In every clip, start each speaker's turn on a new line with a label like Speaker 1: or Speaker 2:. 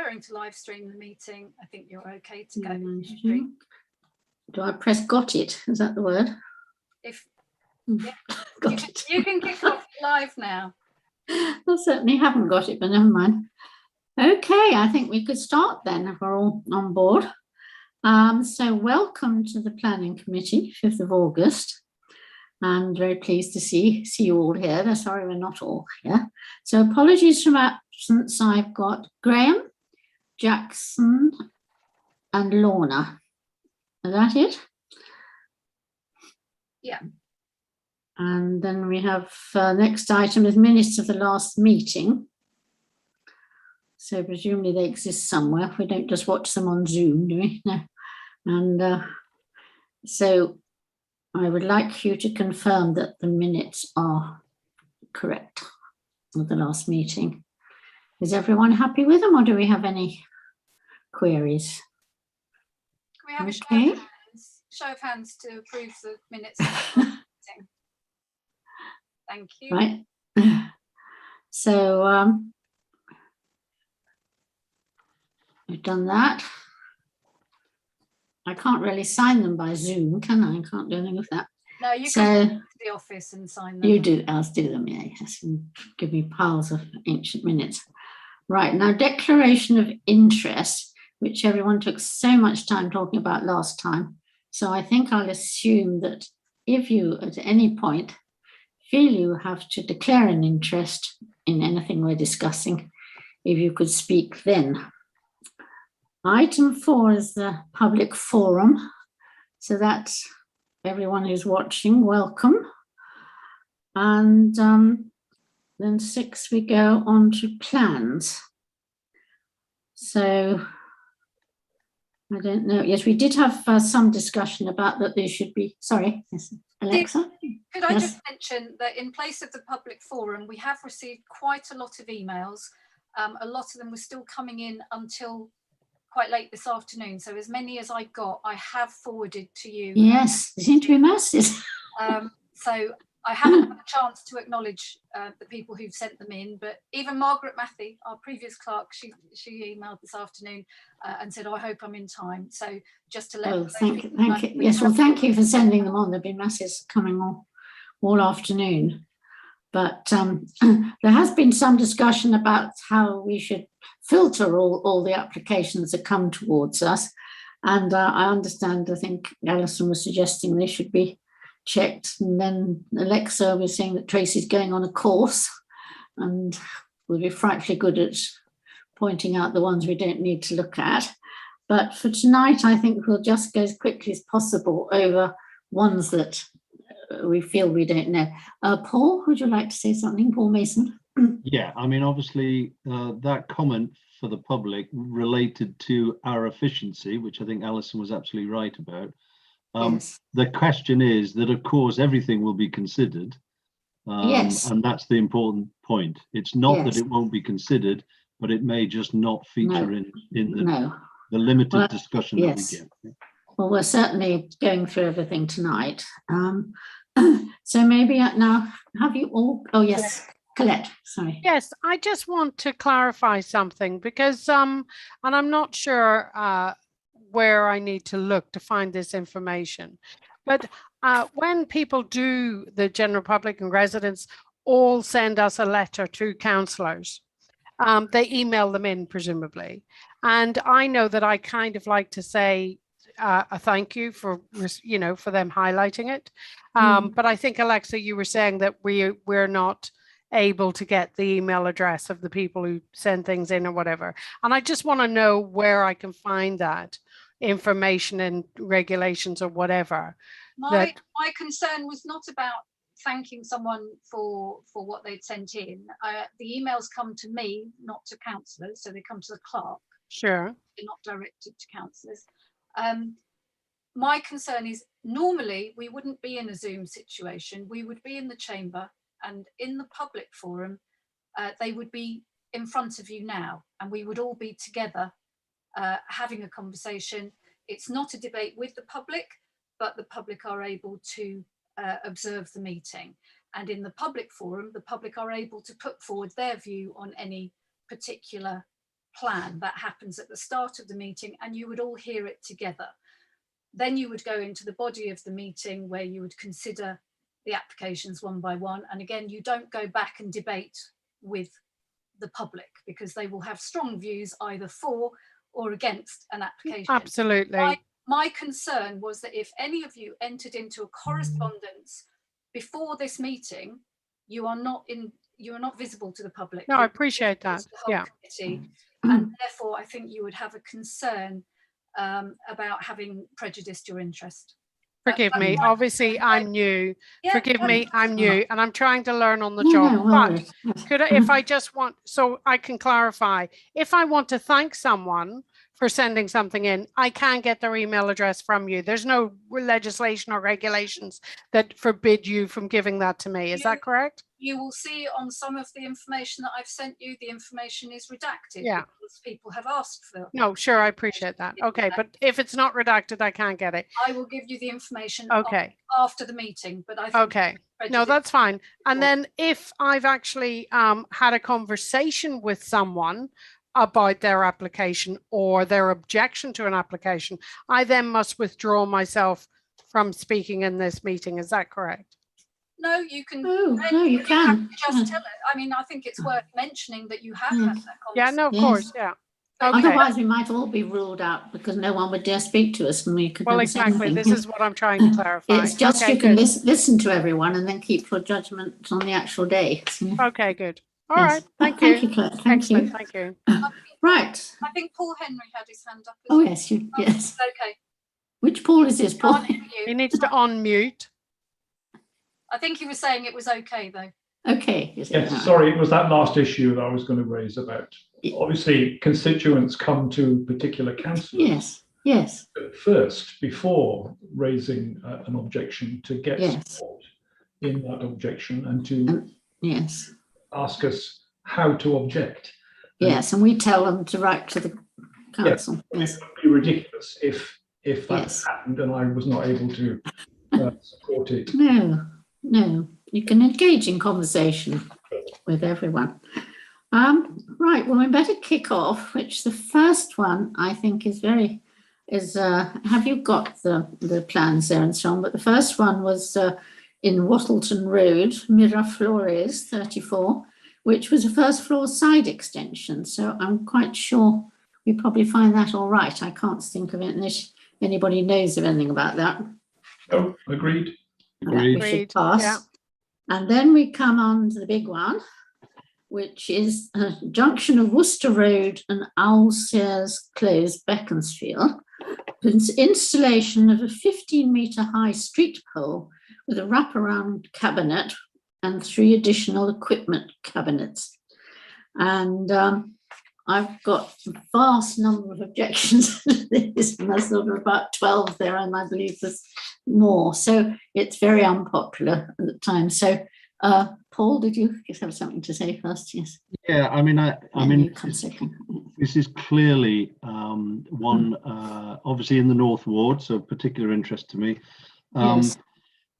Speaker 1: preferring to live stream the meeting, I think you're okay to go.
Speaker 2: Do I press got it? Is that the word?
Speaker 1: If
Speaker 2: yeah,
Speaker 1: you can kick off live now.
Speaker 2: I certainly haven't got it, but never mind. Okay, I think we could start then if we're all on board. So welcome to the Planning Committee, 5th of August. I'm very pleased to see you all here. I'm sorry we're not all here. So apologies from absence. I've got Graham, Jackson and Lorna. Is that it?
Speaker 1: Yeah.
Speaker 2: And then we have next item is minutes of the last meeting. So presumably they exist somewhere. We don't just watch them on Zoom, do we? No. And so I would like you to confirm that the minutes are correct of the last meeting. Is everyone happy with them, or do we have any queries?
Speaker 1: Can we have
Speaker 2: okay.
Speaker 1: a show of hands to approve the minutes of the meeting? Thank you.
Speaker 2: Right. So we've done that. I can't really sign them by Zoom, can I? I can't do anything with that.
Speaker 1: No, you can go to the office and sign them.
Speaker 2: You do, I'll do them, yeah, yes, and give me piles of ancient minutes. Right, now declaration of interest, which everyone took so much time talking about last time. So I think I'll assume that if you at any point feel you have to declare an interest in anything we're discussing, if you could speak then. Item 4 is the public forum. So that's everyone who's watching, welcome. And then 6, we go on to plans. So I don't know. Yes, we did have some discussion about that there should be, sorry, yes, Alexa?
Speaker 1: Could I just mention that in place of the public forum, we have received quite a lot of emails. A lot of them were still coming in until quite late this afternoon. So as many as I got, I have forwarded to you.
Speaker 2: Yes, there seem to be masses.
Speaker 1: So I haven't had a chance to acknowledge the people who've sent them in, but even Margaret Matthew, our previous clerk, she emailed this afternoon and said, oh, I hope I'm in time. So just to let
Speaker 2: thank you. Yes, well, thank you for sending them on. There have been masses coming all afternoon. But there has been some discussion about how we should filter all the applications that come towards us. And I understand, I think Alison was suggesting they should be checked. And then Alexa was saying that Tracy's going on a course and will be frightfully good at pointing out the ones we don't need to look at. But for tonight, I think we'll just go as quickly as possible over ones that we feel we don't know. Paul, would you like to say something? Paul Mason?
Speaker 3: Yeah, I mean, obviously that comment for the public related to our efficiency, which I think Alison was absolutely right about.
Speaker 2: Yes.
Speaker 3: The question is that, of course, everything will be considered.
Speaker 2: Yes.
Speaker 3: And that's the important point. It's not that it won't be considered, but it may just not feature in the limited discussion that we get.
Speaker 2: Well, we're certainly going through everything tonight. So maybe now, have you all? Oh, yes, Colette, sorry.
Speaker 4: Yes, I just want to clarify something because, and I'm not sure where I need to look to find this information. But when people do, the general public and residents all send us a letter to councillors. They email them in, presumably. And I know that I kind of like to say, a thank you for, for them highlighting it. But I think, Alexa, you were saying that we're not able to get the email address of the people who send things in or whatever. And I just want to know where I can find that information and regulations or whatever.
Speaker 1: My concern was not about thanking someone for what they'd sent in. The emails come to me, not to councillors, so they come to the clerk.
Speaker 4: Sure.
Speaker 1: They're not directed to councillors. My concern is normally we wouldn't be in a Zoom situation. We would be in the chamber, and in the public forum, they would be in front of you now, and we would all be together having a conversation. It's not a debate with the public, but the public are able to observe the meeting. And in the public forum, the public are able to put forward their view on any particular plan that happens at the start of the meeting, and you would all hear it together. Then you would go into the body of the meeting where you would consider the applications one by one. And again, you don't go back and debate with the public, because they will have strong views either for or against an application.
Speaker 4: Absolutely.
Speaker 1: My concern was that if any of you entered into a correspondence before this meeting, you are not visible to the public.
Speaker 4: No, I appreciate that.
Speaker 1: The whole
Speaker 4: Yeah.
Speaker 1: committee, and therefore I think you would have a concern about having prejudiced your interest.
Speaker 4: Forgive me. Obviously, I'm new.
Speaker 1: Yeah,
Speaker 4: Forgive me, I'm new, and I'm trying to learn on the
Speaker 2: No,
Speaker 4: job.
Speaker 2: no
Speaker 4: But
Speaker 2: worries.
Speaker 4: could I, if I just want, so I can clarify, if I want to thank someone for sending something in, I can get their email address from you. There's no legislation or regulations that forbid you from giving that to me. Is that correct?
Speaker 1: You will see on some of the information that I've sent you, the information is redacted.
Speaker 4: Yeah.
Speaker 1: Because people have asked for.
Speaker 4: No, sure, I appreciate that. Okay, but if it's not redacted, I can't get it.
Speaker 1: I will give you the information
Speaker 4: Okay.
Speaker 1: after the meeting, but I think
Speaker 4: Okay. No, that's fine. And then if I've actually had a conversation with someone about their application or their objection to an application, I then must withdraw myself from speaking in this meeting. Is that correct?
Speaker 1: No, you can.
Speaker 2: Oh,
Speaker 1: then
Speaker 2: no, you
Speaker 1: have
Speaker 2: can.
Speaker 1: to just tell it. I mean, I think it's worth mentioning that you have had that conversation.
Speaker 4: Yeah, no, of
Speaker 2: Yes.
Speaker 4: course, yeah. Okay.
Speaker 2: Otherwise, we might all be ruled out because no one would dare speak to us, and we could
Speaker 4: Well,
Speaker 2: never say
Speaker 4: exactly.
Speaker 2: anything.
Speaker 4: This is what I'm trying to clarify.
Speaker 2: It's just
Speaker 4: Okay,
Speaker 2: you can
Speaker 4: good.
Speaker 2: listen to everyone and then keep your judgment on the actual day. So,
Speaker 4: Okay, good. All
Speaker 2: yes.
Speaker 4: right. Thank
Speaker 2: Thank
Speaker 4: you.
Speaker 2: you, Claire. Thank
Speaker 4: Excellent.
Speaker 2: you.
Speaker 4: Thank you.
Speaker 2: Right.
Speaker 1: I think Paul Henry had his hand up. as
Speaker 2: Oh,
Speaker 1: well.
Speaker 2: yes, yes.
Speaker 1: Okay.
Speaker 2: Which Paul is this, Paul?
Speaker 1: Can't hear
Speaker 4: He
Speaker 1: you.
Speaker 4: needs to unmute.
Speaker 1: I think he was saying it was okay though.
Speaker 2: Okay. Is it?
Speaker 5: Yes, sorry, it was that last issue that I was going to raise about.
Speaker 2: Yeah.
Speaker 5: Obviously, constituents come to particular councillors
Speaker 2: Yes, yes,
Speaker 5: first before raising an objection to get
Speaker 2: Yes.
Speaker 5: support in that objection and to
Speaker 2: yes,
Speaker 5: ask us how to object.
Speaker 2: yes. And we tell them to write to the council. Yes,
Speaker 5: It would be ridiculous if that
Speaker 2: Yes.
Speaker 5: happened and I was not able to support it.
Speaker 2: no, no. You can engage in conversation with everyone. Right, well, we better kick off, which the first one I think is have you got the plans there and so on? But the first one was in Wattleton Road, Miraflores 34, which was a first floor side extension. So I'm quite sure we probably find that all right. I can't think of it unless anybody knows of anything about that.
Speaker 5: No, agreed.
Speaker 2: That we
Speaker 3: Agreed.
Speaker 2: should
Speaker 4: Agreed,
Speaker 2: pass.
Speaker 4: yeah.
Speaker 2: And then we come on to the big one, which is a junction of Worcester Road and Owlshares Close, Beaconsfield. Installation of a 15-metre high street pole with a wraparound cabinet and 3 additional equipment cabinets. And I've got a vast number of objections to this, and there's sort of about 12 there, and I believe there's more. So it's very unpopular at the time. So, Paul, did you have something to say first? Yes.
Speaker 3: Yeah, I mean,
Speaker 2: You come second.
Speaker 3: this is clearly one, obviously in the North Ward, so of particular interest to me.
Speaker 2: Yes.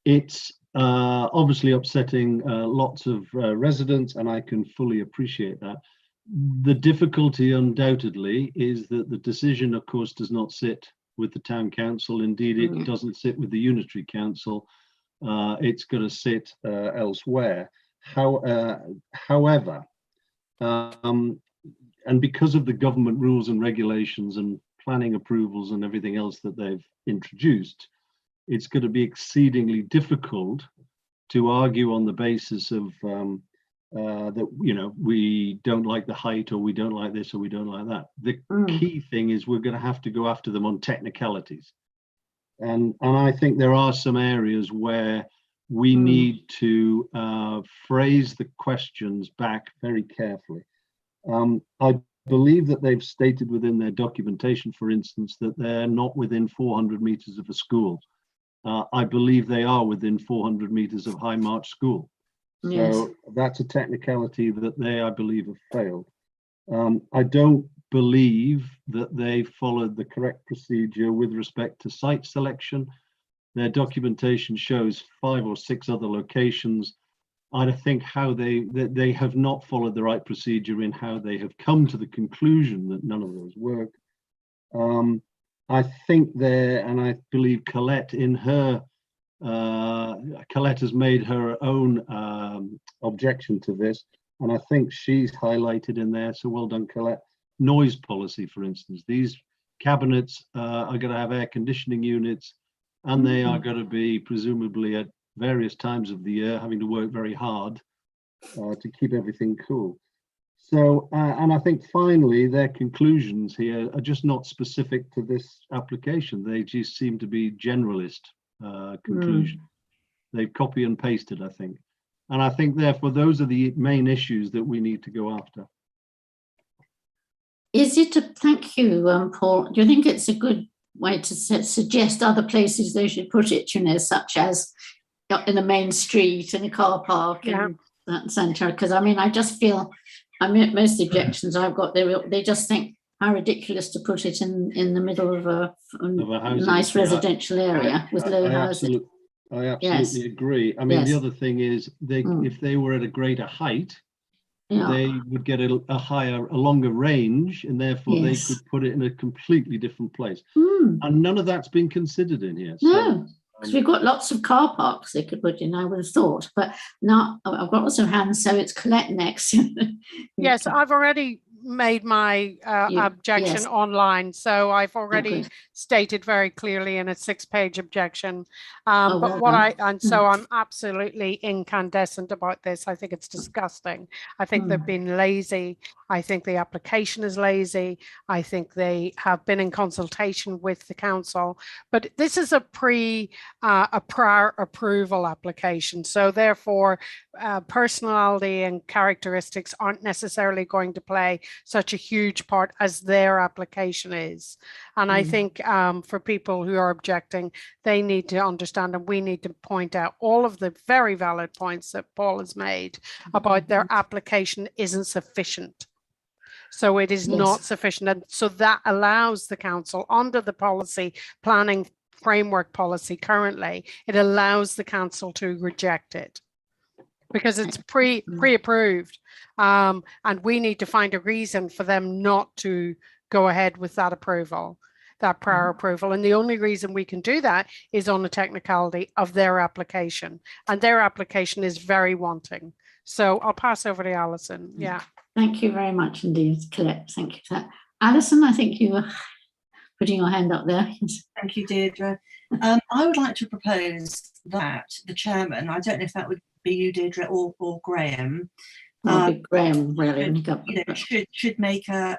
Speaker 3: It's obviously upsetting lots of residents, and I can fully appreciate that. The difficulty undoubtedly is that the decision, of course, does not sit with the town council. Indeed, it doesn't sit with the unitary council. It's going to sit elsewhere. However, and because of the government rules and regulations and planning approvals and everything else that they've introduced, it's going to be exceedingly difficult to argue on the basis of that, you know, we don't like the height, or we don't like this, or we don't like that. The key thing is we're going to have to go after them on technicalities. And I think there are some areas where we need to phrase the questions back very carefully. I believe that they've stated within their documentation, for instance, that they're not within 400 meters of a school. I believe they are within 400 meters of High March School.
Speaker 2: Yes.
Speaker 3: So that's a technicality that they, I believe, have failed. I don't believe that they followed the correct procedure with respect to site selection. Their documentation shows 5 or 6 other locations I think how they have not followed the right procedure in how they have come to the conclusion that none of those work. I think and I believe Colette in her, Colette has made her own objection to this, and I think she's highlighted in there, so well done, Colette. Noise policy, for instance. These cabinets are going to have air conditioning units, and they are going to be presumably at various times of the year having to work very hard to keep everything cool. So, and I think finally their conclusions here are just not specific to this application. They just seem to be generalist conclusions. They copy and pasted, I think. And I think therefore those are the main issues that we need to go after.
Speaker 2: Is it thank you, Paul. Do you think it's a good way to suggest other places they should put it, you know, such as in a main street, in a car park, in that centre? Because I mean, I just feel, I mean, most of the objections I've got, they just think how ridiculous to put it in the middle of a nice residential area with low housing.
Speaker 3: I absolutely agree. I mean, the other thing is, if they were at a greater height, they would get a longer range, and therefore they could put it in a completely different place. And none of that's been considered in here.
Speaker 2: No, because we've got lots of car parks they could put in, I would have thought. But now I've got lots of hands, so it's Colette next.
Speaker 4: Yes, I've already made my objection online, so I've already stated very clearly in a 6-page objection. So I'm absolutely incandescent about this. I think it's disgusting. I think they've been lazy. I think the application is lazy. I think they have been in consultation with the council, but this is a prior approval application. So therefore, personality and characteristics aren't necessarily going to play such a huge part as their application is. And I think for people who are objecting, they need to understand, and we need to point out all of the very valid points that Paul has made about their application isn't sufficient. So it is not sufficient. And so that allows the council, under the policy planning framework policy currently, it allows the council to reject it because it's pre-approved. And we need to find a reason for them not to go ahead with that approval, that prior approval. And the only reason we can do that is on the technicality of their application. And their application is very wanting. So I'll pass over to Alison. Yeah.
Speaker 2: Thank you very much indeed, Colette. Thank you for that. Alison, I think you were putting your hand up there.
Speaker 6: Thank you, Deirdre. I would like to propose that the chairman, I don't know if that would be you, Deirdre, or Graham,
Speaker 2: Graham really
Speaker 6: should make a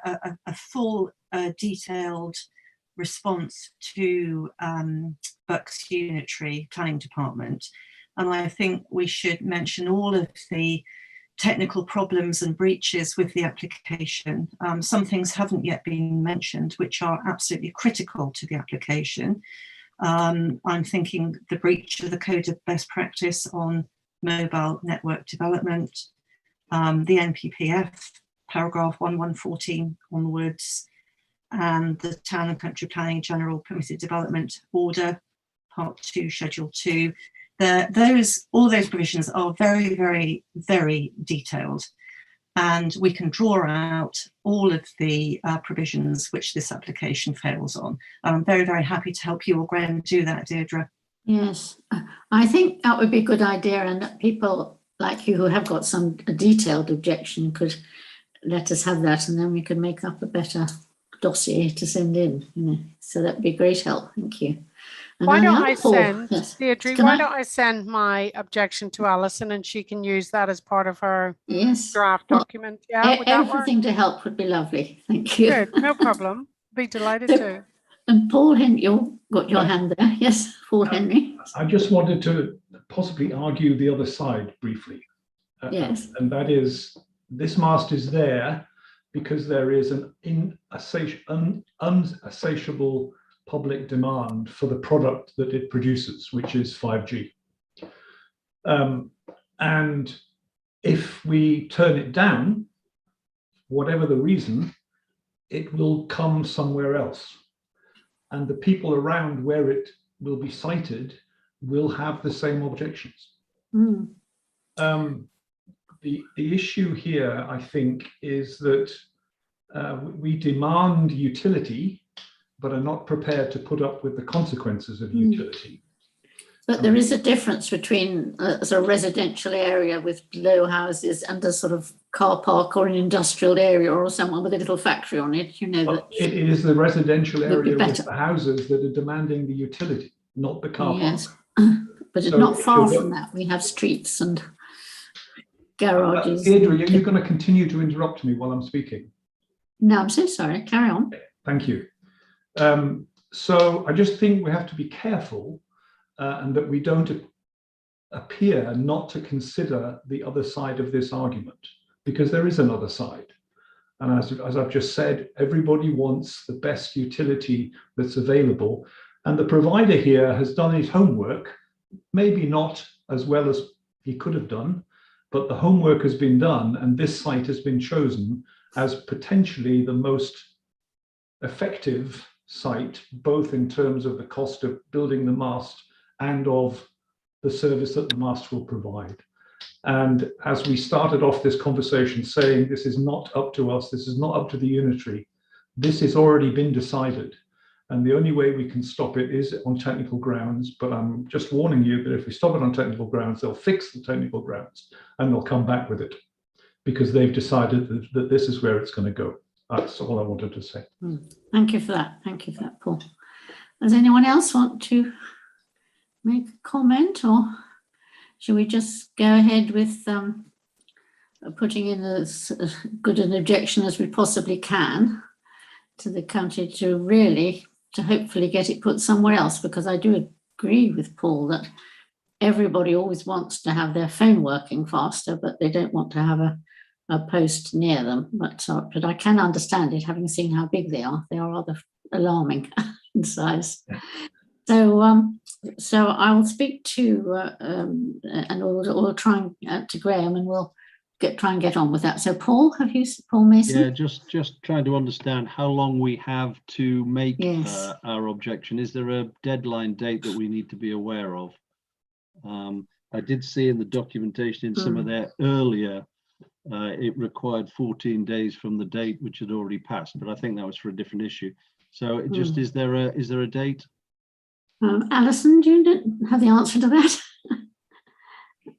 Speaker 6: full detailed response to Bucks Unitary Planning Department. And I think we should mention all of the technical problems and breaches with the application. Some things haven't yet been mentioned, which are absolutely critical to the application. I'm thinking the breach of the Code of Best Practice on mobile network development, the NPPF, paragraph 1114 onwards, and the Town and Country Planning General Permitted Development Order, Part 2, Schedule 2. All those provisions are very, very, very detailed, and we can draw out all of the provisions which this application fails on. And I'm very, very happy to help you or Graham do that, Deirdre.
Speaker 2: Yes, I think that would be a good idea, and that people like you who have got some detailed objection could let us have that, and then we can make up a better dossier to send in. You know, so that'd be great help. Thank you. And
Speaker 4: why don't I send, Deirdre, why don't I send my objection to Alison and she can use that as part of her draft document? Yeah,
Speaker 2: everything to help would be lovely. Thank you.
Speaker 4: Good, no problem. Be delighted to.
Speaker 2: And Paul Henry, you've got your hand there. Yes, Paul Henry.
Speaker 5: I just wanted to possibly argue the other side briefly.
Speaker 2: Yes.
Speaker 5: And that is, this mast is there because there is an insatiable public demand for the product that it produces, which is 5G. And if we turn it down, whatever the reason, it will come somewhere else. And the people around where it will be sited will have the same objections. The issue here, I think, is that we demand utility, but are not prepared to put up with the consequences of utility.
Speaker 2: But there is a difference between a sort of residential area with low houses and a sort of car park or an industrial area or someone with a little factory on it. You know,
Speaker 5: But it is the residential
Speaker 2: Would be
Speaker 5: area with
Speaker 2: better.
Speaker 5: the houses that are demanding the utility, not the car park.
Speaker 2: yes. But it's
Speaker 5: So
Speaker 2: not
Speaker 5: if
Speaker 2: far
Speaker 5: you're
Speaker 2: from that. We have streets and garages.
Speaker 5: Deirdre, are you going to continue to interrupt me while I'm speaking?
Speaker 2: No, I'm so sorry. Carry on.
Speaker 5: Thank you. So I just think we have to be careful and that we don't appear not to consider the other side of this argument, because there is another side. And as I've just said, everybody wants the best utility that's available. And the provider here has done his homework, maybe not as well as he could have done, but the homework has been done, and this site has been chosen as potentially the most effective site, both in terms of the cost of building the mast and of the service that the mast will provide. And as we started off this conversation saying, this is not up to us, this is not up to the unitary, this has already been decided. And the only way we can stop it is on technical grounds. But I'm just warning you that if we stop it on technical grounds, they'll fix the technical grounds and they'll come back with it, because they've decided that this is where it's going to go. That's all I wanted to say.
Speaker 2: Thank you for that. Thank you for that, Paul. Does anyone else want to make a comment, or should we just go ahead with putting in as good an objection as we possibly can to the county to hopefully get it put somewhere else? Because I do agree with Paul that everybody always wants to have their phone working faster, but they don't want to have a post near them. But I can understand it, having seen how big they are. They are rather alarming in size. So I'll speak to and we'll try and to Graham, and we'll try and get on with that. So Paul Mason?
Speaker 3: Yeah, just trying to understand how long we have to make
Speaker 2: Yes.
Speaker 3: our objection. Is there a deadline date that we need to be aware of? I did see in the documentation in some of their earlier, it required 14 days from the date which had already passed, but I think that was for a different issue. So it just is there a date?
Speaker 2: Alison, do you have the answer to that?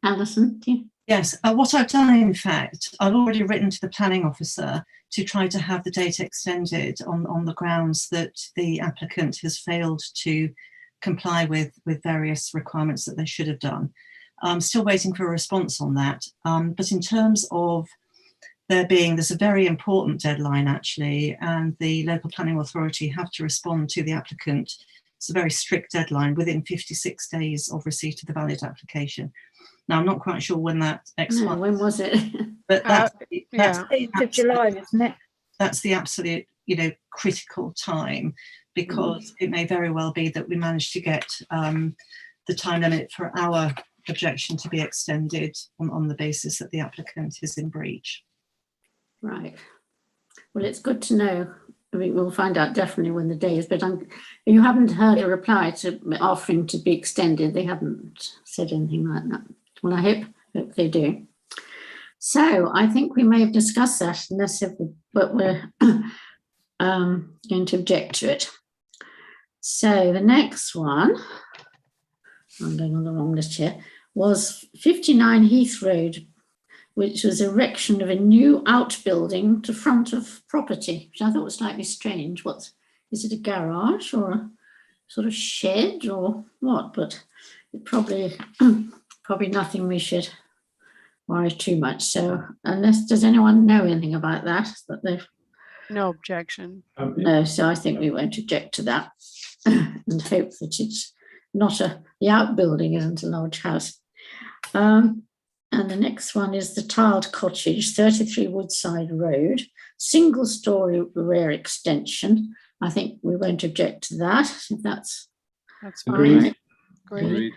Speaker 2: Alison, do you?
Speaker 6: Yes, what I've done, in fact, I've already written to the planning officer to try to have the date extended on the grounds that the applicant has failed to comply with various requirements that they should have done. I'm still waiting for a response on that. But in terms of there's a very important deadline actually, and the local planning authority have to respond to the applicant. It's a very strict deadline within 56 days of receipt of the valid application. Now, I'm not quite sure when that expires.
Speaker 2: No, when was it?
Speaker 6: But that's
Speaker 7: 8th of July, isn't it?
Speaker 6: That's the absolute, critical time, because it may very well be that we manage to get the time limit for our objection to be extended on the basis that the applicant is in breach.
Speaker 2: Right. Well, it's good to know. We'll find out definitely when the day is, but you haven't heard a reply to offering to be extended. They haven't said anything like that. Well, I hope they do. So I think we may have discussed that, but we're going to object to it. So the next one, I'm going on the wrong list here, was 59 Heath Road, which was erection of a new outbuilding to front of property, which I thought was slightly strange. Is it a garage or a sort of shed or what? But it probably nothing we should worry too much. So does anyone know anything about that?
Speaker 4: No objection.
Speaker 2: No, so I think we won't object to that and hope that it's not the outbuilding isn't a large house. And the next one is the tiled cottage, 33 Woodside Road, single story rear extension. I think we won't object to that, if that's
Speaker 5: Agreed.
Speaker 2: fine.
Speaker 3: Agreed.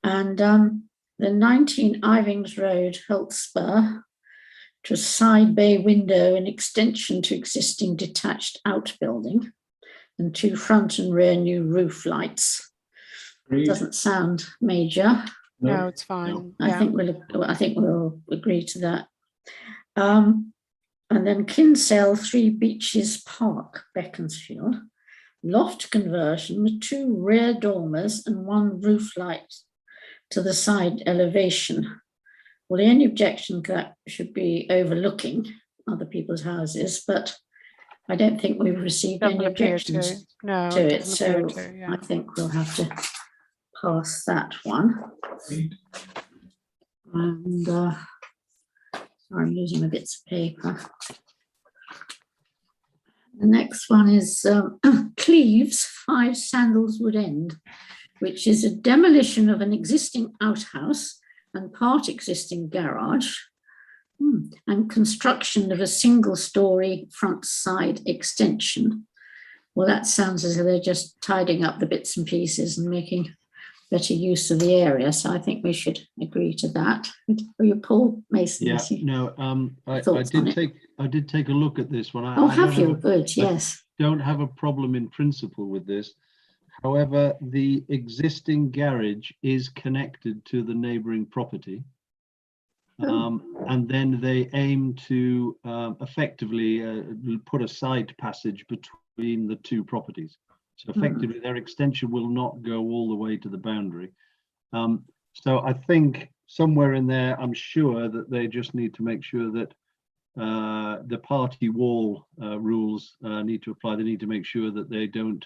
Speaker 2: And the 19 Ivings Road, Hotspur, to a side bay window and extension to existing detached outbuilding, and 2 front and rear new roof lights.
Speaker 5: Agreed.
Speaker 2: Doesn't sound major.
Speaker 4: No, it's fine.
Speaker 2: I
Speaker 4: Yeah.
Speaker 2: think we'll agree to that. And then Kinsale, Three Beaches Park, Beaconsfield, loft conversion with 2 rear dormers and 1 roof light to the side elevation. Well, the only objection to that should be overlooking other people's houses, but I don't think we've received
Speaker 4: Doesn't
Speaker 2: any
Speaker 4: appear
Speaker 2: objections
Speaker 4: No,
Speaker 2: to it.
Speaker 4: doesn't appear
Speaker 2: So
Speaker 4: to, yeah.
Speaker 2: I think we'll have to pass that one. And sorry, I'm losing the bits of paper. The next one is Cleves, 5 Sandalswood End, which is a demolition of an existing outhouse and part existing garage, and construction of a single-storey front side extension. Well, that sounds as though they're just tidying up the bits and pieces and making better use of the area. So I think we should agree to that. Are you Paul Mason?
Speaker 3: Yeah, no, I did take a look at this one. I
Speaker 2: Have you? Good, yes.
Speaker 3: don't have a problem in principle with this. However, the existing garage is connected to the neighbouring property. And then they aim to effectively put a side passage between the 2 properties. So effectively their extension will not go all the way to the boundary. So I think somewhere in there, I'm sure that they just need to make sure that the party wall rules need to apply. They need to make sure that they don't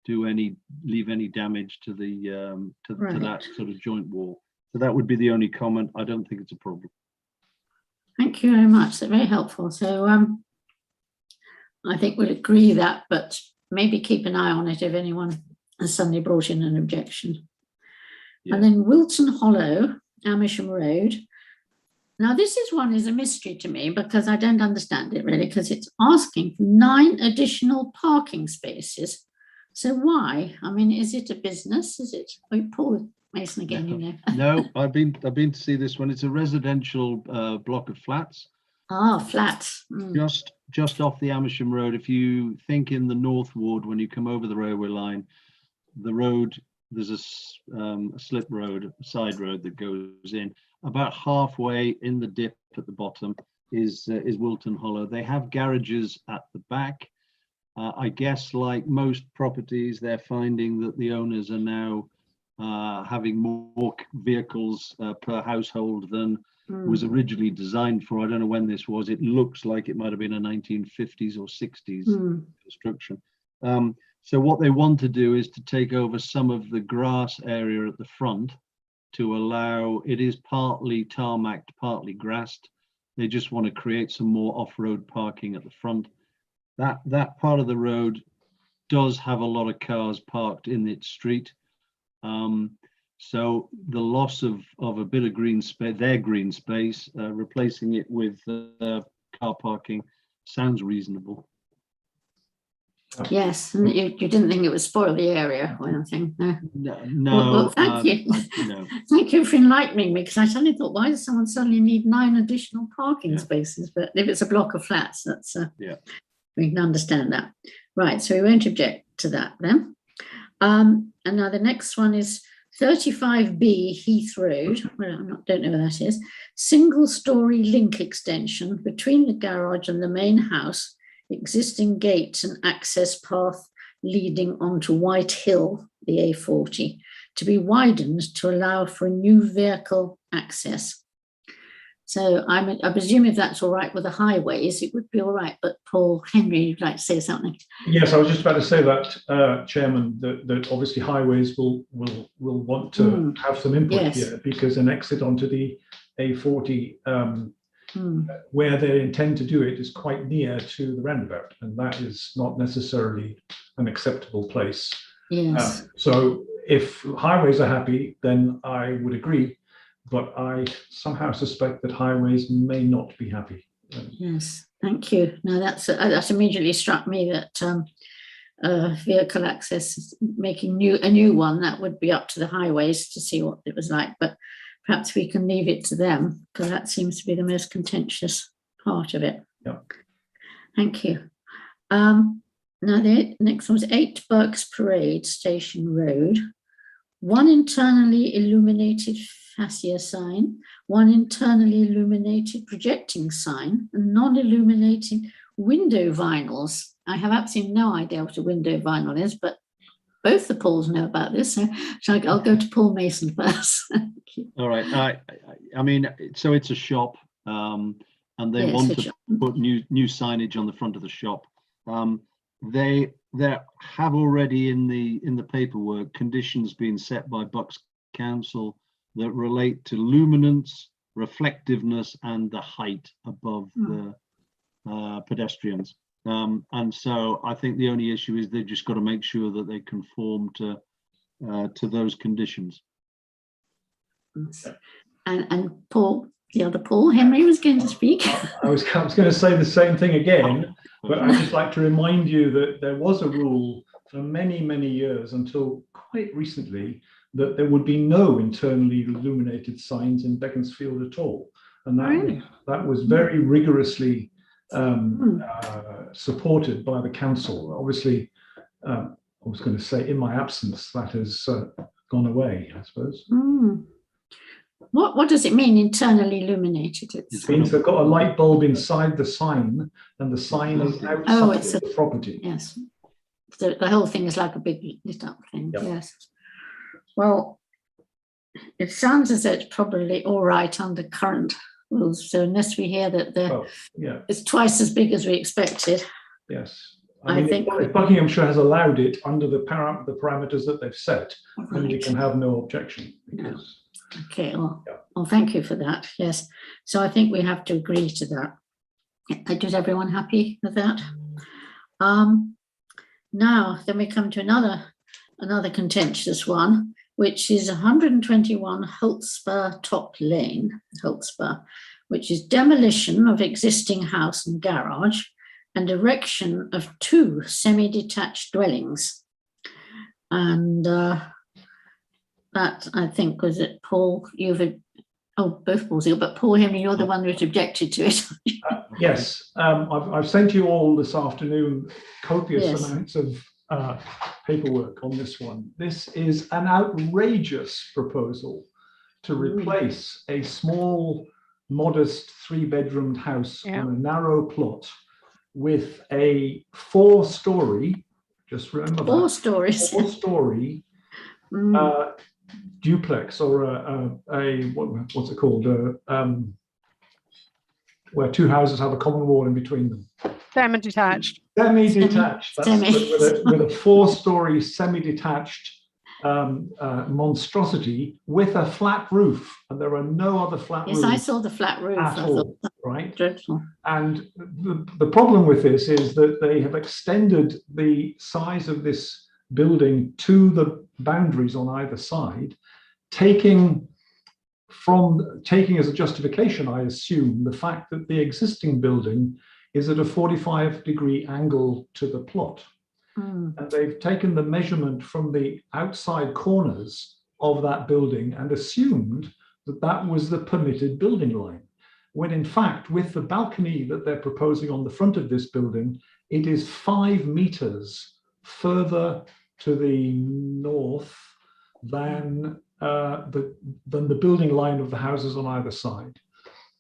Speaker 3: leave any damage to the to that sort of joint wall. So that would be the only comment. I don't think it's a problem.
Speaker 2: Thank you very much. That's very helpful. So I think we'll agree that, but maybe keep an eye on it if anyone has suddenly brought in an objection.
Speaker 3: Yeah.
Speaker 2: And then Wilton Hollow, Amersham Road. Now this is a mystery to me because I don't understand it really, because it's asking for 9 additional parking spaces. So why? I mean, is it a business? Is it? Oh, Paul Mason again, you know.
Speaker 3: No, I've been to see this one. It's a residential block of flats.
Speaker 2: Ah, flats.
Speaker 3: Just off the Amersham Road. If you think in the North Ward, when you come over the railway line, the road, there's a slip road, a side road that goes in. About halfway in the dip at the bottom is Wilton Hollow. They have garages at the back. I guess like most properties, they're finding that the owners are now having more vehicles per household than was originally designed for. I don't know when this was. It looks like it might have been a 1950s or 60s construction. So what they want to do is to take over some of the grass area at the front to allow, it is partly tarmacked, partly grassed. They just want to create some more off-road parking at the front. That part of the road does have a lot of cars parked in its street. So the loss of a bit of green space, their green space, replacing it with car parking sounds reasonable.
Speaker 2: Yes, and you didn't think it would spoil the area or anything, no?
Speaker 3: No.
Speaker 2: Well, thank you.
Speaker 3: No.
Speaker 2: Thank you for enlightening me, because I suddenly thought, why does someone suddenly need 9 additional parking spaces? But if it's a block of flats, that's we can understand that. Right, so we won't object to that then. And now the next one is 35B Heath Road. Well, don't know where that is. Single-storey link extension between the garage and the main house, existing gates and access path leading onto White Hill, the A40, to be widened to allow for a new vehicle access. So I presume if that's all right with the highways, it would be all right. But Paul Henry, you'd like to say something?
Speaker 5: Yes, I was just about to say that, Chairman, that obviously highways will want to have some input here, because an exit onto the A40 where they intend to do it is quite near to the roundabout, and that is not necessarily an acceptable place.
Speaker 2: Yes.
Speaker 5: So if highways are happy, then I would agree, but I somehow suspect that highways may not be happy.
Speaker 2: Yes, thank you. Now that immediately struck me that vehicle access, making a new one, that would be up to the highways to see what it was like, but perhaps we can leave it to them, because that seems to be the most contentious part of it.
Speaker 5: Yeah.
Speaker 2: Thank you. Now the next one was 8 Berks Parade, Station Road. 1 internally illuminated fascia sign, one internally illuminated projecting sign, and non-illuminating window vinyls. I have absolutely no idea what a window vinyl is, but both the Pauls know about this, so I'll go to Paul Mason first.
Speaker 3: All right. I mean, so it's a shop, and they
Speaker 2: Yes,
Speaker 3: want
Speaker 2: a
Speaker 3: to
Speaker 2: shop.
Speaker 3: put new signage on the front of the shop. There have already in the paperwork conditions being set by Bucks Council that relate to luminance, reflectiveness, and the height above the pedestrians. And so I think the only issue is they've just got to make sure that they conform to those conditions.
Speaker 2: And Paul, the other Paul, Henry was going to speak.
Speaker 5: I was going to say the same thing again, but I'd just like to remind you that there was a rule for many, many years until quite recently that there would be no internally illuminated signs in Beaconsfield at all. And that was very rigorously supported by the council. Obviously, I was going to say in my absence, that has gone away, I suppose.
Speaker 2: What does it mean internally illuminated?
Speaker 5: It means they've got a light bulb inside the sign and the sign is outside the property.
Speaker 2: Yes. So the whole thing is like a big lit up thing.
Speaker 5: Yep.
Speaker 2: Yes. Well, it sounds as though it's probably all right under current rules. So unless we hear that it's twice as big as we expected.
Speaker 5: Yes.
Speaker 2: I think
Speaker 5: if Buckinghamshire has allowed it under the parameters that they've set, then we can have no objection. Because,
Speaker 2: okay, well, thank you for that. Yes. So I think we have to agree to that. Is everyone happy with that? Now, then we come to another contentious one, which is 121 Holtspur Top Lane, Holtspur, which is demolition of existing house and garage and erection of 2 semi-detached dwellings. And that, I think, was it Paul, both Paul's here, but Paul Henry, you're the one that objected to it.
Speaker 5: yes, I've sent you all this afternoon copious amounts of paperwork on this one. This is an outrageous proposal to replace a small, modest 3-bedroomed house on a narrow plot with a 4-story, just remember
Speaker 2: 4
Speaker 5: that,
Speaker 2: stories.
Speaker 5: 4-story duplex, or what's it called? Where 2 houses have a common wall in between them.
Speaker 4: Semi-detached.
Speaker 5: Semi-detached. That's with a 4-story semi-detached monstrosity with a flat roof, and there are no other flat roofs.
Speaker 2: Yes, I saw the flat roof.
Speaker 5: At all, right?
Speaker 2: Dreadful.
Speaker 5: And the problem with this is that they have extended the size of this building to the boundaries on either side, taking as a justification, I assume, the fact that the existing building is at a 45-degree angle to the plot. And they've taken the measurement from the outside corners of that building and assumed that that was the permitted building line, when in fact, with the balcony that they're proposing on the front of this building, it is 5 meters further to the north than the building line of the houses on either side.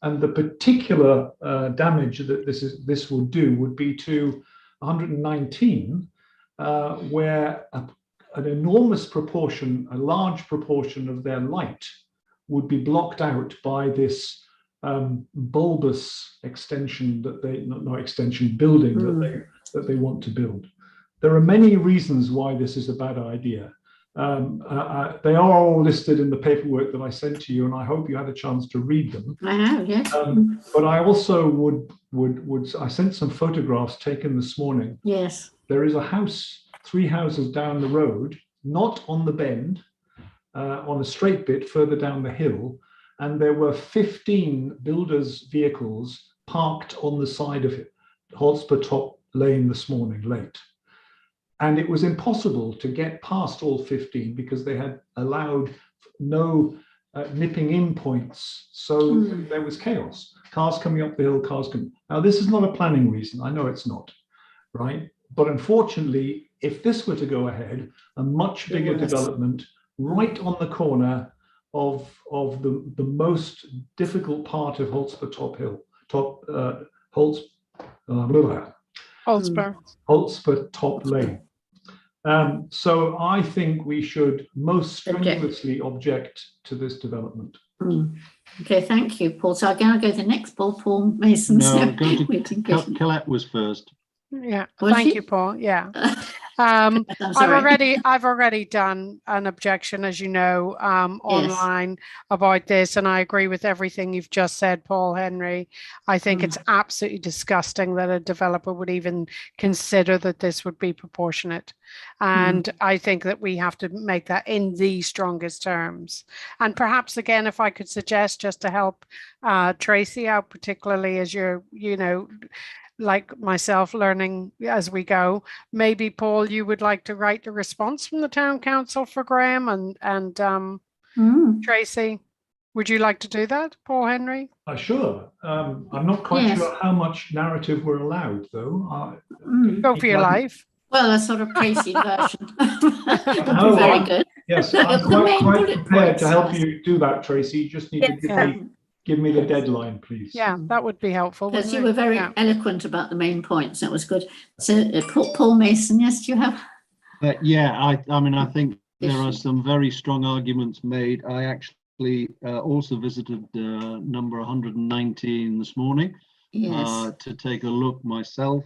Speaker 5: And the particular damage that this would do would be to 119, where an enormous proportion, a large proportion of their light would be blocked out by this bulbous extension building that they want to build. There are many reasons why this is a bad idea. They are all listed in the paperwork that I sent to you, and I hope you had a chance to read them.
Speaker 2: I have, yes.
Speaker 5: But I also I sent some photographs taken this morning.
Speaker 2: Yes.
Speaker 5: There is a house 3 houses down the road, not on the bend, on a straight bit further down the hill, and there were 15 builders' vehicles parked on the side of it, Hotspur Top Lane this morning late. And it was impossible to get past all 15 because they had allowed no nipping in points. So there was chaos. Cars coming up the hill, cars coming. Now, this is not a planning reason. I know it's not, right? But unfortunately, if this were to go ahead, a much bigger development right on the corner of the most difficult part of Holzper Top Hill,
Speaker 4: Holzper.
Speaker 5: Holzper Top Lane. So I think we should most strenuously object to this development.
Speaker 2: Okay, thank you, Paul. So I'm going to go to the next Paul Mason.
Speaker 3: No, go to Colette was first.
Speaker 4: Yeah,
Speaker 2: Was
Speaker 4: thank
Speaker 2: she?
Speaker 4: you, Paul. Yeah.
Speaker 2: I'm
Speaker 4: I've
Speaker 2: sorry.
Speaker 4: already done an objection, as you know, online about this, and I agree with everything you've just said, Paul Henry. I think it's absolutely disgusting that a developer would even consider that this would be proportionate, and I think that we have to make that in the strongest terms. And perhaps again, if I could suggest, just to help Tracy out, particularly as you're, like myself, learning as we go. Maybe, Paul, you would like to write the response from the town council for Graham and Tracy. Would you like to do that, Paul Henry?
Speaker 5: Sure. I'm not quite sure how much narrative we're allowed, though.
Speaker 4: Go for your life.
Speaker 2: Well, a sort of Tracy version.
Speaker 5: Oh,
Speaker 2: very good.
Speaker 5: Yes, I'm quite prepared to help you do that, Tracy. You just need to give me the deadline, please.
Speaker 4: Yeah, that would be helpful.
Speaker 2: Because you were very eloquent about the main points. That was good. So, Paul Mason, yes, do you have?
Speaker 3: I mean, I think there are some very strong arguments made. I actually also visited number 119 this morning to take a look myself.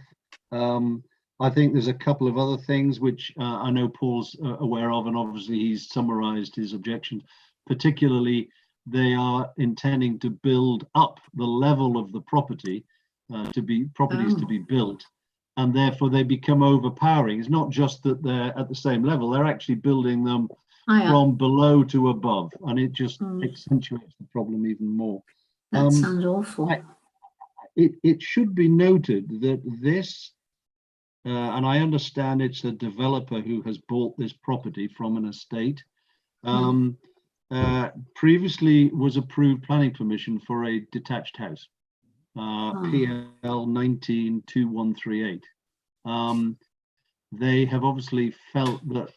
Speaker 3: I think there's a couple of other things which I know Paul's aware of, and obviously he's summarized his objections. Particularly, they are intending to build up the level of the property to be built, and therefore they become overpowering. It's not just that they're at the same level, they're actually building them from below to above, and it just accentuates the problem even more.
Speaker 2: That sounds awful.
Speaker 3: It should be noted that this, and I understand it's a developer who has bought this property from an estate, previously was approved planning permission for a detached house, PL 192138. They have obviously felt that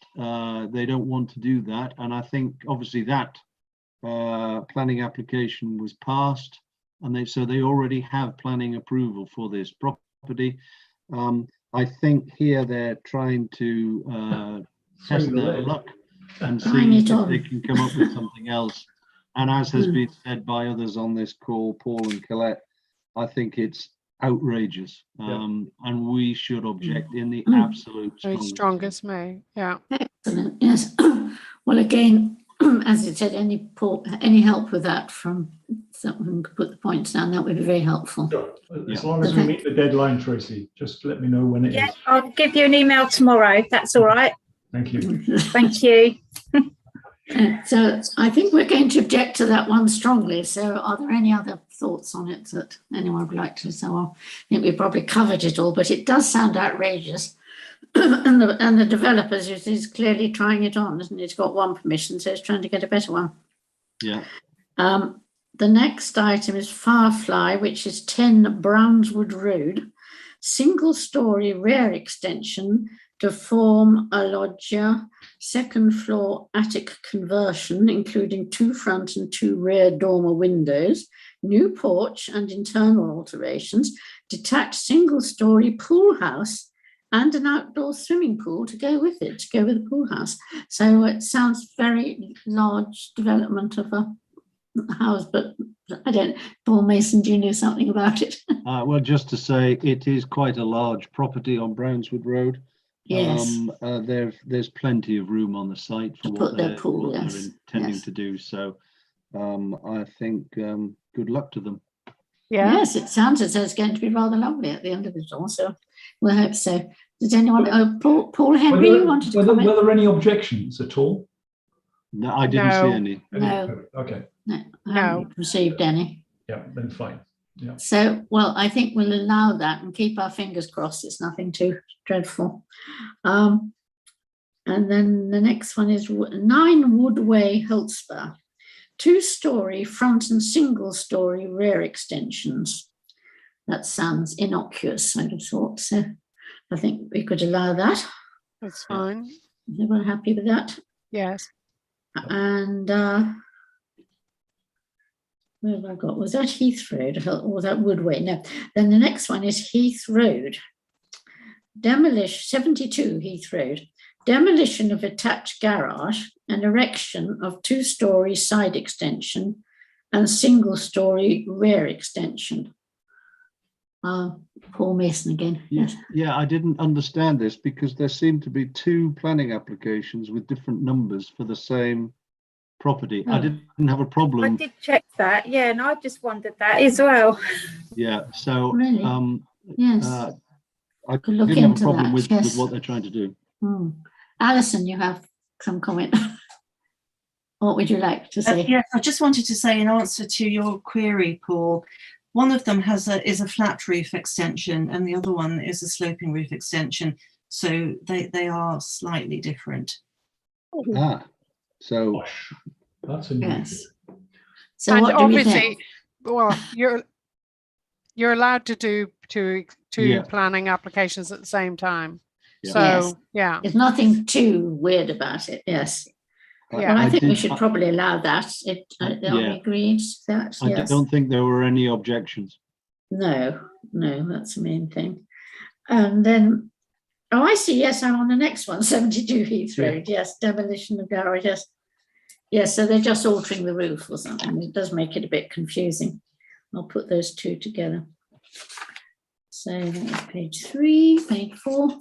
Speaker 3: they don't want to do that, and I think obviously that planning application was passed, and they already have planning approval for this property. I think here they're trying to test their luck and see if they can come up with something else. And as has been said by others on this call, Paul and Colette, I think it's outrageous, and we should object in the absolute
Speaker 4: strongest way. Yeah.
Speaker 2: Excellent. Yes. Well, again, as you said, any help with that from someone who could put the points down, that would be very helpful.
Speaker 5: Sure. As long as we meet the deadline, Tracy, just let me know when it is.
Speaker 7: I'll give you an email tomorrow, if that's all right.
Speaker 5: Thank you.
Speaker 7: Thank you.
Speaker 2: So I think we're going to object to that one strongly. So are there any other thoughts on it that anyone would like to? So I think we probably covered it all, but it does sound outrageous. and the developers is clearly trying it on, isn't it? He's got one permission, so he's trying to get a better one.
Speaker 3: Yeah.
Speaker 2: The next item is Firefly, which is 10 Brownswood Road, single-story rear extension to form a loggia, second floor attic conversion, including 2 front and 2 rear dormer windows, new porch and internal alterations, detached single-story pool house, and an outdoor swimming pool to go with it, to go with the pool house. So it sounds very large development of a house, but I don't, Paul Mason, do you know something about it?
Speaker 3: Well, just to say, it is quite a large property on Brownswood Road.
Speaker 2: Yes.
Speaker 3: There's plenty of room on the site for what they're intending to do. So I think good luck to them.
Speaker 4: Yeah.
Speaker 2: Yes, it sounds as though it's going to be rather lovely at the end of it all. So we'll hope so. Does anyone? Paul Henry, you wanted to comment?
Speaker 5: Were there any objections at all?
Speaker 3: No, I didn't see any.
Speaker 2: No.
Speaker 5: Okay.
Speaker 2: No, I haven't received any.
Speaker 5: Yeah, then fine. Yeah.
Speaker 2: So, well, I think we'll allow that and keep our fingers crossed. It's nothing too dreadful. And then the next one is 9 Woodway, Holzper. 2-story front and single-story rear extensions. That sounds innocuous, I'd have thought. So I think we could allow that.
Speaker 4: That's fine.
Speaker 2: Is everyone happy with that?
Speaker 4: Yes.
Speaker 2: And where have I got? Was that Heath Road or was that Woodway? No. Then the next one is Heath Road. Demolish 72 Heath Road. Demolition of attached garage and erection of 2-story side extension and single-story rear extension. Paul Mason again. Yes.
Speaker 3: Yeah, I didn't understand this because there seemed to be 2 planning applications with different numbers for the same property. I
Speaker 2: Oh.
Speaker 3: didn't have a
Speaker 7: I
Speaker 3: problem.
Speaker 7: did check that, yeah, and I just wondered that as well.
Speaker 3: Yeah, so
Speaker 2: Really? Yes.
Speaker 3: I
Speaker 2: Could look
Speaker 3: didn't have a
Speaker 2: into
Speaker 3: problem
Speaker 2: that,
Speaker 3: with
Speaker 2: yes.
Speaker 3: what they're trying to do.
Speaker 2: Alison, you have some comment. What would you like to say?
Speaker 6: Yes, I just wanted to say in answer to your query, Paul, one of them is a flat roof extension and the other one is a sloping roof extension. So they are slightly different.
Speaker 3: Ah, so
Speaker 5: Gosh, that's unusual.
Speaker 2: Yes. So
Speaker 4: And
Speaker 2: what do we
Speaker 4: obviously,
Speaker 2: think?
Speaker 4: well, you're allowed to do two
Speaker 3: Yeah.
Speaker 4: planning applications at the same time.
Speaker 3: Yeah.
Speaker 4: So,
Speaker 2: Yes.
Speaker 4: yeah.
Speaker 2: There's nothing too weird about it. Yes.
Speaker 4: Yeah.
Speaker 2: Well, I think we
Speaker 3: did-
Speaker 2: should probably allow that. Are we
Speaker 3: yeah.
Speaker 2: agreed to that?
Speaker 3: I
Speaker 2: Yes.
Speaker 3: don't think there were any objections.
Speaker 2: No, that's the main thing. And then, oh, I see. Yes, I'm on the next one, 72 Heath
Speaker 3: Yeah.
Speaker 2: Road. Yes, demolition of garage. Yes. Yes, so they're just altering the roof or something. It does make it a bit confusing. I'll put those 2 together. So that's page 3, page 4.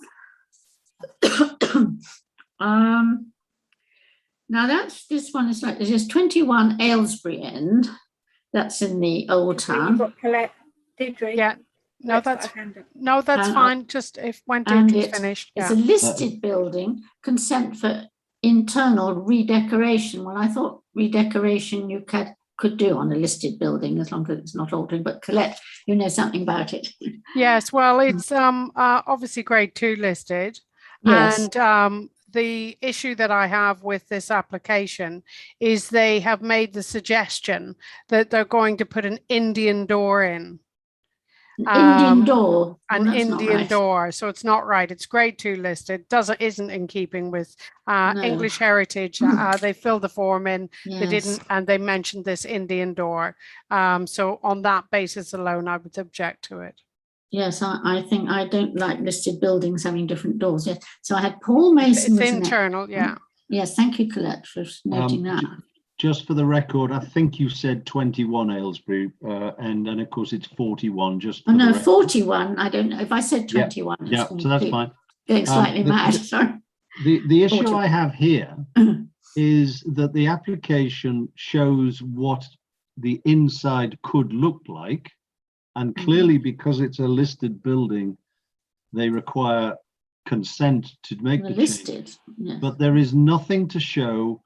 Speaker 2: Now this one is like, this is 21 Aylesbury End. That's in the old
Speaker 7: We've
Speaker 2: town.
Speaker 7: got Colette, did we?
Speaker 4: Yeah. No,
Speaker 7: Colette's
Speaker 4: that's
Speaker 7: got a hand up.
Speaker 4: no, that's
Speaker 2: And-
Speaker 4: fine. Just if when
Speaker 2: and
Speaker 4: Deirdre's
Speaker 2: it-
Speaker 4: finished.
Speaker 2: It's
Speaker 4: Yeah.
Speaker 2: a listed building, consent for internal redecoration. Well, I thought redecoration you could do on a listed building as long as it's not altering, but Colette, you know something about it.
Speaker 4: Yes, well, it's obviously grade 2 listed.
Speaker 2: Yes,
Speaker 4: And the issue that I have with this application is they have made the suggestion that they're going to put an Indian door in.
Speaker 2: an Indian
Speaker 4: um,
Speaker 2: door.
Speaker 4: An
Speaker 2: Well, that's not
Speaker 4: Indian
Speaker 2: right.
Speaker 4: door, so it's not right. It's grade 2 listed. Isn't in keeping with
Speaker 2: No.
Speaker 4: English heritage. They filled the form in. They
Speaker 2: Yes.
Speaker 4: didn't, and they mentioned this Indian door. So on that basis alone, I would object to it.
Speaker 2: Yes, I think I don't like listed buildings having different doors. Yes, so I had Paul Mason.
Speaker 4: It's
Speaker 2: was the next-
Speaker 4: internal, yeah.
Speaker 2: Yes, thank you, Colette, for noting that.
Speaker 3: Just for the record, I think you said 21 Aylesbury, and of course it's 41. Just for
Speaker 2: Oh
Speaker 3: the
Speaker 2: no,
Speaker 3: record.
Speaker 2: 41. I don't know if I said
Speaker 3: Yeah,
Speaker 2: 21. it's
Speaker 3: Yeah, so that's
Speaker 2: complete-
Speaker 3: fine.
Speaker 2: Getting slightly
Speaker 3: the-
Speaker 2: mad. Sorry.
Speaker 3: The issue
Speaker 2: 40.
Speaker 3: I have here is that the application shows what the inside could look like, and clearly because it's a listed building, they require consent to make the change.
Speaker 2: Listed. Yes.
Speaker 3: But there is nothing to show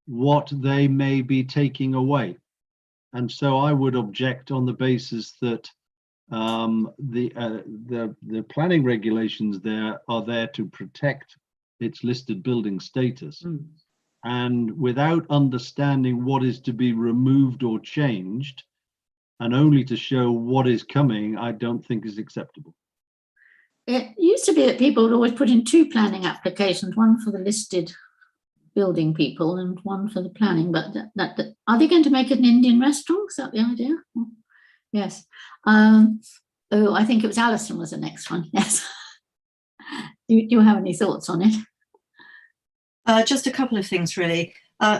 Speaker 3: what they may be taking away. And so I would object on the basis that the planning regulations there are there to protect its listed building status.
Speaker 2: Mm.
Speaker 3: And without understanding what is to be removed or changed, and only to show what is coming, I don't think is acceptable.
Speaker 2: It used to be that people would always put in 2 planning applications, one for the listed building people and one for the planning, but are they going to make it an Indian restaurant? Is that the idea? Yes. Oh, I think it was Alison was the next one. Yes. Do you have any thoughts on it?
Speaker 6: Just a couple of things, really.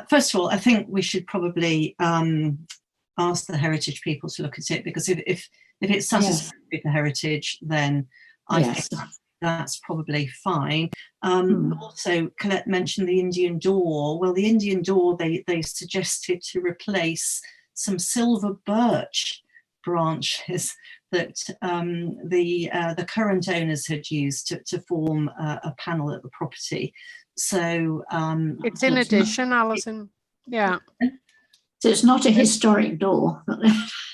Speaker 6: First of all, I think we should probably ask the heritage people to look at it, because if it's satisfactory with the heritage, then I
Speaker 2: Yes.
Speaker 6: think that's probably fine.
Speaker 2: Hmm.
Speaker 6: Also, Colette mentioned the Indian door. Well, the Indian door, they suggested to replace some silver birch branches that the current owners had used to form a panel at the property. So
Speaker 4: It's in
Speaker 2: That's not-
Speaker 4: addition, Alison. Yeah.
Speaker 2: So it's not a historic door.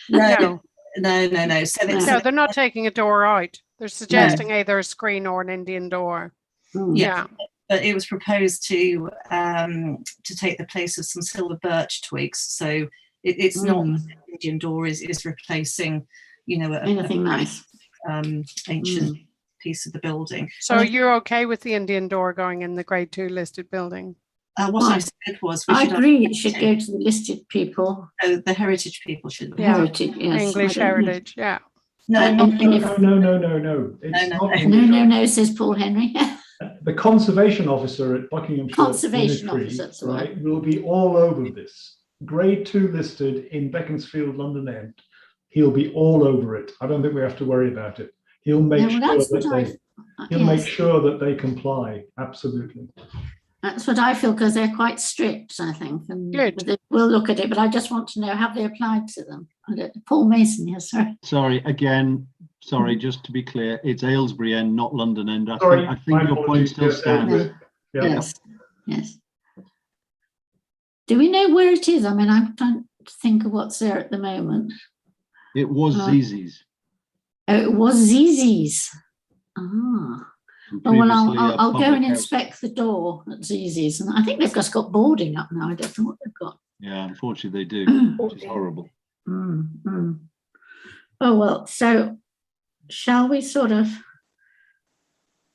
Speaker 4: No,
Speaker 6: no. So
Speaker 4: no, they're not taking a door out. They're suggesting either a screen or an Indian door.
Speaker 2: Hmm.
Speaker 6: Yeah. But it was proposed to take the place of some silver birch twigs. So it's not
Speaker 2: Mm.
Speaker 6: the Indian door is replacing,
Speaker 2: Anything nice.
Speaker 6: ancient piece of the building.
Speaker 4: So you're okay with the Indian door going in the grade 2 listed building?
Speaker 6: What I said was we
Speaker 2: I
Speaker 6: should
Speaker 2: agree it should go to the listed people.
Speaker 6: the heritage people should.
Speaker 4: Yeah.
Speaker 2: Heritage, yes.
Speaker 4: English
Speaker 2: I don't know.
Speaker 4: heritage, yeah.
Speaker 6: No,
Speaker 2: And-
Speaker 6: not
Speaker 2: and if-
Speaker 5: No. It's
Speaker 6: No,
Speaker 5: not
Speaker 2: No, no, says Paul Henry.
Speaker 5: The conservation officer at Buckinghamshire
Speaker 2: Conservation
Speaker 5: Unitary,
Speaker 2: officer, that's the word.
Speaker 5: right, will be all over this. Grade 2 listed in Beaconsfield, London End. He'll be all over it. I don't think we have to worry about it. He'll make
Speaker 2: No, well, that's
Speaker 5: sure
Speaker 2: what
Speaker 5: that
Speaker 2: I.
Speaker 5: he'll make
Speaker 2: Yes,
Speaker 5: sure that they comply. Absolutely.
Speaker 2: that's what I feel because they're quite strict, I think. And
Speaker 4: Good.
Speaker 2: we'll look at it, but I just want to know, have they applied to them? Paul Mason, yes, sorry.
Speaker 3: Sorry, just to be clear, it's Aylesbury End, not London End. I
Speaker 5: Sorry,
Speaker 3: think
Speaker 5: my
Speaker 3: your point
Speaker 5: apologies.
Speaker 3: still
Speaker 5: Yes,
Speaker 3: stands.
Speaker 5: Aylesbury. Yeah.
Speaker 2: Yes, yes. Do we know where it is? I mean, I'm trying to think of what's there at the moment.
Speaker 3: It was Zizi's.
Speaker 2: Oh, it was Zizi's. Ah. Oh, well, I'll go and inspect the door at Zizi's, and I think they've just got boarding up now. I don't know what they've got.
Speaker 3: Yeah, unfortunately they do, which is horrible.
Speaker 2: Oh, well, so shall we sort of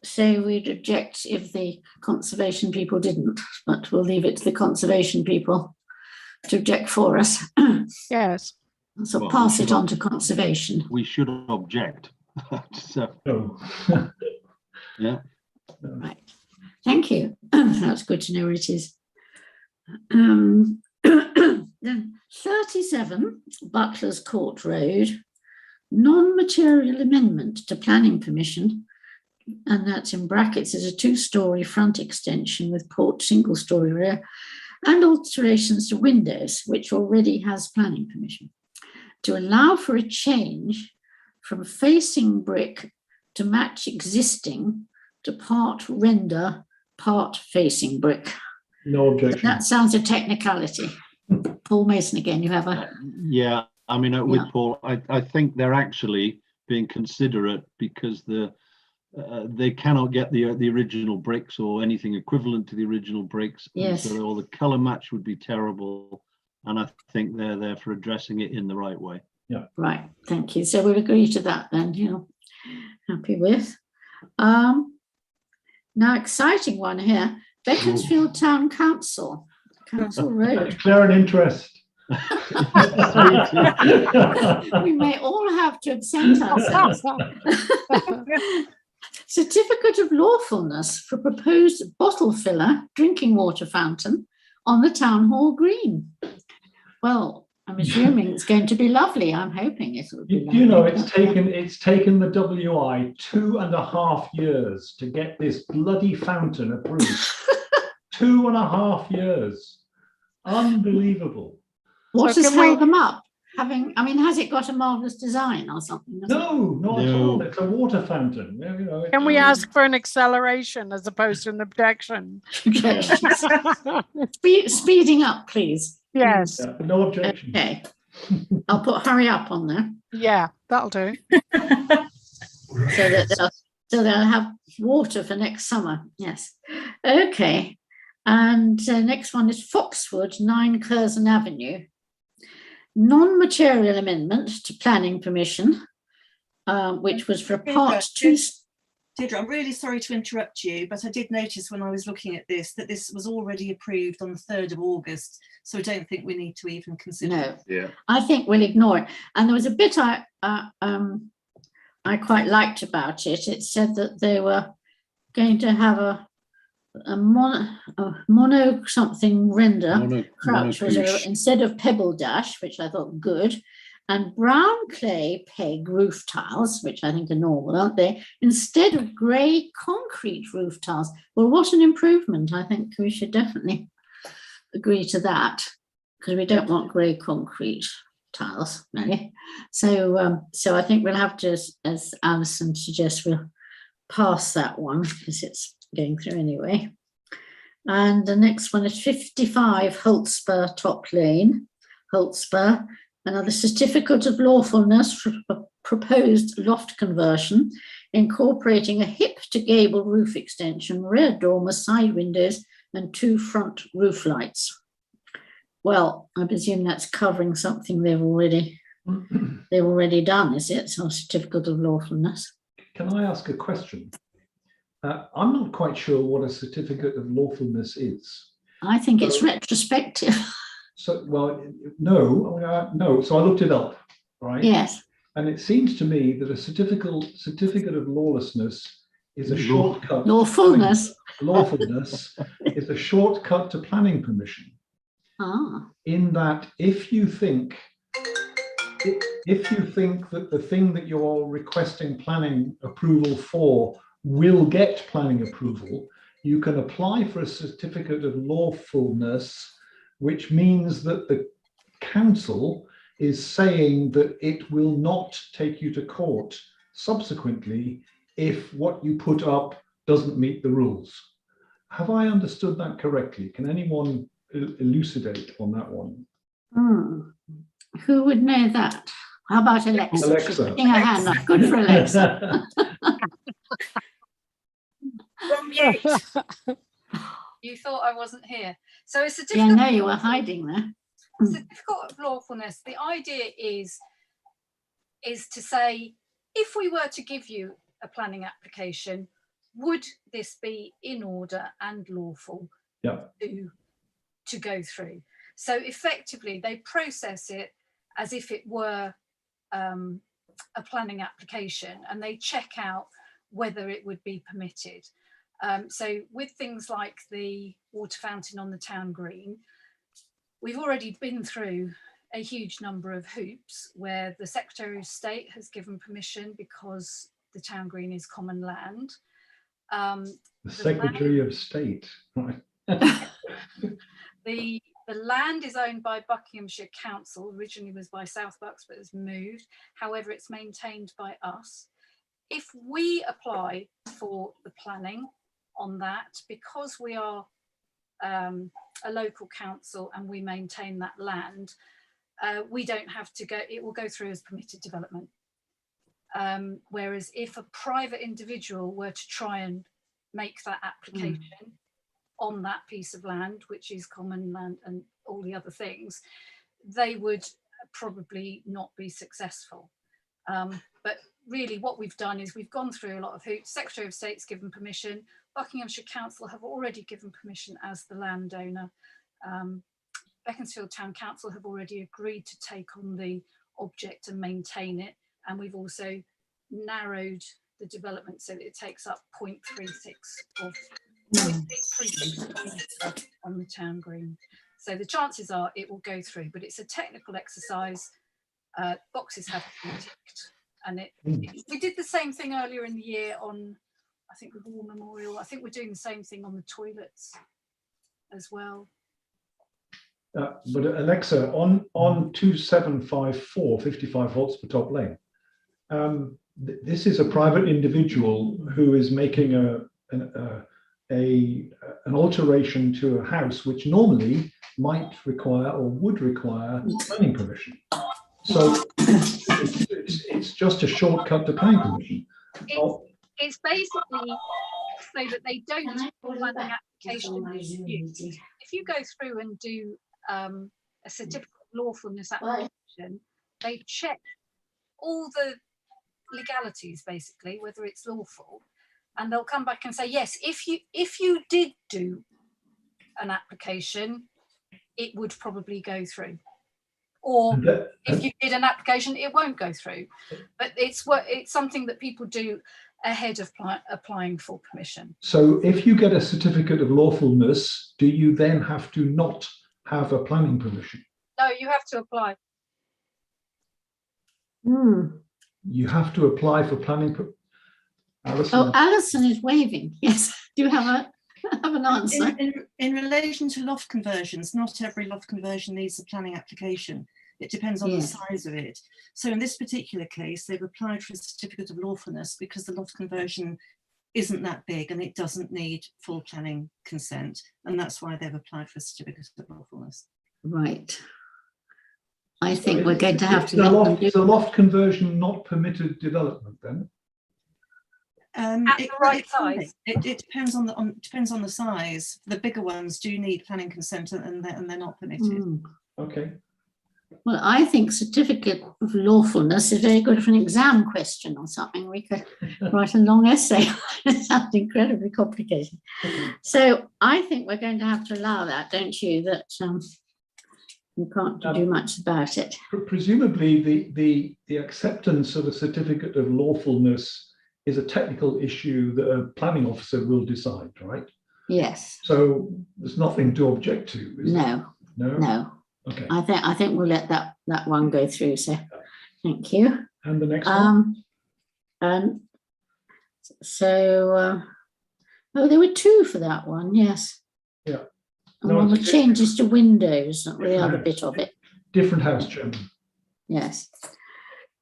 Speaker 2: say we'd object if the conservation people didn't, but we'll leave it to the conservation people to object for us.
Speaker 4: Yes.
Speaker 2: So
Speaker 3: Well,
Speaker 2: pass
Speaker 3: we
Speaker 2: it
Speaker 3: should
Speaker 2: on to conservation.
Speaker 3: We should object. So,
Speaker 5: No.
Speaker 3: yeah.
Speaker 2: Right. Thank you. That's good to know where it is. Then 37 Butlers Court Road, non-material amendment to planning permission, and that's in brackets, is a 2-storey front extension with porch, single-storey rear, and alterations to windows, which already has planning permission, to allow for a change from facing brick to match existing to part render, part facing brick.
Speaker 5: No objection.
Speaker 2: That sounds a technicality. Paul Mason again, you have a...
Speaker 3: Yeah, I mean, with
Speaker 2: Yeah.
Speaker 3: Paul, I think they're actually being considerate because they cannot get the original bricks or anything equivalent to the original bricks. And
Speaker 2: Yes.
Speaker 3: so all the colour match would be terrible. And I think they're there for addressing it in the right way.
Speaker 2: Right, thank you. So we'll agree to that then, you know, happy with. Now, exciting one here, Beaconsfield Town Council Road.
Speaker 5: Declare an interest.
Speaker 2: We may all have to absent ourselves. Certificate of lawfulness for proposed bottle filler drinking water fountain on the Town Hall Green. Well, I'm assuming it's going to be lovely. I'm hoping it will be lovely.
Speaker 5: You know, it's taken the WI 2.5 years to get this bloody fountain approved. 2.5 years. Unbelievable.
Speaker 2: What
Speaker 4: So
Speaker 2: has
Speaker 4: can we-
Speaker 2: held them up? Has it got a marvellous design or something?
Speaker 5: No, not at
Speaker 3: No.
Speaker 5: all. It's a water fountain. You know,
Speaker 4: Can we
Speaker 5: it's-
Speaker 4: ask for an acceleration as opposed to an objection?
Speaker 2: Speeding up, please.
Speaker 4: Yes.
Speaker 5: Yeah, no objection.
Speaker 2: Okay. I'll put hurry up on there
Speaker 4: Yeah, that'll do.
Speaker 2: so they'll have water for next summer. Yes. Okay. And next one is Foxwood, 9 Curzon Avenue. Non-material amendment to planning permission, which was for part 2.
Speaker 6: Deirdre, I'm really sorry to interrupt you, but I did notice when I was looking at this that this was already approved on the 3rd of August, so I don't think we need to even consider
Speaker 2: No,
Speaker 6: it.
Speaker 3: Yeah.
Speaker 2: I think we'll ignore it. And there was a bit I quite liked about it. It said that they were going to have a mono something render crouch
Speaker 3: Monocouche.
Speaker 2: instead of pebble dash, which I thought good, and brown clay peg roof tiles, which I think are normal, aren't they, instead of grey concrete roof tiles. Well, what an improvement. I think we should definitely agree to that, because we don't want grey concrete tiles, really. So I think we'll have to, as Alison suggests, we'll pass that one because it's going through anyway. And the next one is 55 Holtspur Top Lane, Holtspur. Another certificate of lawfulness for proposed loft conversion, incorporating a hip to gable roof extension, rear dormer, side windows, and 2 front roof lights. Well, I presume that's covering something they've already done, is it? So, certificate of lawfulness.
Speaker 5: Can I ask a question? I'm not quite sure what a certificate of lawfulness is.
Speaker 2: I think it's retrospective.
Speaker 5: So, well, no. So I looked it up, right?
Speaker 2: Yes.
Speaker 5: And it seems to me that a certificate of lawlessness is a shortcut.
Speaker 2: Lawfulness.
Speaker 5: Lawfulness is a shortcut to planning permission.
Speaker 2: Ah.
Speaker 5: In that, if you think that the thing that you're requesting planning approval for will get planning approval, you can apply for a certificate of lawfulness, which means that the council is saying that it will not take you to court subsequently if what you put up doesn't meet the rules. Have I understood that correctly? Can anyone elucidate on that one?
Speaker 2: Who would know that? How about Alexa?
Speaker 5: Alexa.
Speaker 2: She's putting her hand up. Good for Alexa.
Speaker 7: On mute.
Speaker 1: You thought I wasn't here. So a
Speaker 2: Yeah,
Speaker 1: certificate,
Speaker 2: no, you were hiding there.
Speaker 1: certificate of lawfulness, the idea is to say, if we were to give you a planning application, would this be in order and lawful to go through? So effectively, they process it as if it were a planning application, and they check out whether it would be permitted. So with things like the water fountain on the town green, we've already been through a huge number of hoops where the Secretary of State has given permission because the town green is common land.
Speaker 5: The Secretary of State, right?
Speaker 1: The land is owned by Buckinghamshire Council, originally was by South Bucks, but has moved. However, it's maintained by us. If we apply for the planning on that, because we are a local council and we maintain that land, we don't have to go, it will go through as permitted development. Whereas if a private individual were to try and make that application on that piece of land, which is common land and all the other things, they would probably not be successful. But really what we've done is we've gone through a lot of hoops. Secretary of State's given permission. Buckinghamshire Council have already given permission as the landowner. Beaconsfield Town Council have already agreed to take on the object and maintain it. And we've also narrowed the development so that it takes up 0.36 of 0.36 on the town green. So the chances are it will go through, but it's a technical exercise. Boxes have to be ticked. And we did the same thing earlier in the year on, I think, the War Memorial. I think we're doing the same thing on the toilets as well.
Speaker 5: But Alexa, on 2754 55 volts per top lane, this is a private individual who is making an alteration to a house which normally might require or would require planning permission. So it's just a shortcut to planning permission.
Speaker 1: It's basically so that they don't have a planning application. If you go through and do a certificate of lawfulness application, they check all the legalities, basically, whether it's lawful, and they'll come back and say, yes, if you did do an application, it would probably go through. Or if you did an application, it won't go through. But it's something that people do ahead of applying for permission.
Speaker 5: So if you get a certificate of lawfulness, do you then have to not have a planning permission?
Speaker 1: No, you have to apply.
Speaker 5: You have to apply for planning. Alison.
Speaker 2: Oh, Alison is waving. Yes. Do you have an answer?
Speaker 6: In relation to loft conversions, not every loft conversion needs a planning application. It depends on the size of it. So in this particular case, they've applied for a certificate of lawfulness because the loft conversion isn't that big and it doesn't need full planning consent. And that's why they've applied for a certificate of lawfulness.
Speaker 2: Right. I think we're going to have to
Speaker 5: Is a loft conversion not permitted development then?
Speaker 1: At the right size.
Speaker 6: It depends on the size. The bigger ones do need planning consent and they're not permitted.
Speaker 5: Okay.
Speaker 2: Well, I think certificate of lawfulness is very good for an exam question or something. We could write a long essay. It sounds incredibly complicated. So I think we're going to have to allow that, don't you? That you can't do much about it.
Speaker 5: Presumably, the acceptance of a certificate of lawfulness is a technical issue that a planning officer will decide, right?
Speaker 2: Yes.
Speaker 5: So there's nothing to object to, is there?
Speaker 2: No.
Speaker 5: No.
Speaker 2: No.
Speaker 5: Okay.
Speaker 2: I think we'll let that one go through. So thank you.
Speaker 5: And the next one?
Speaker 2: And so oh, there were two for that one. Yes.
Speaker 5: Yeah.
Speaker 2: And
Speaker 5: No,
Speaker 2: one
Speaker 5: it's
Speaker 2: was
Speaker 5: a
Speaker 2: changes to windows, not the
Speaker 5: different
Speaker 2: other
Speaker 5: house.
Speaker 2: bit of it.
Speaker 5: Different house, Chairman.
Speaker 2: Yes.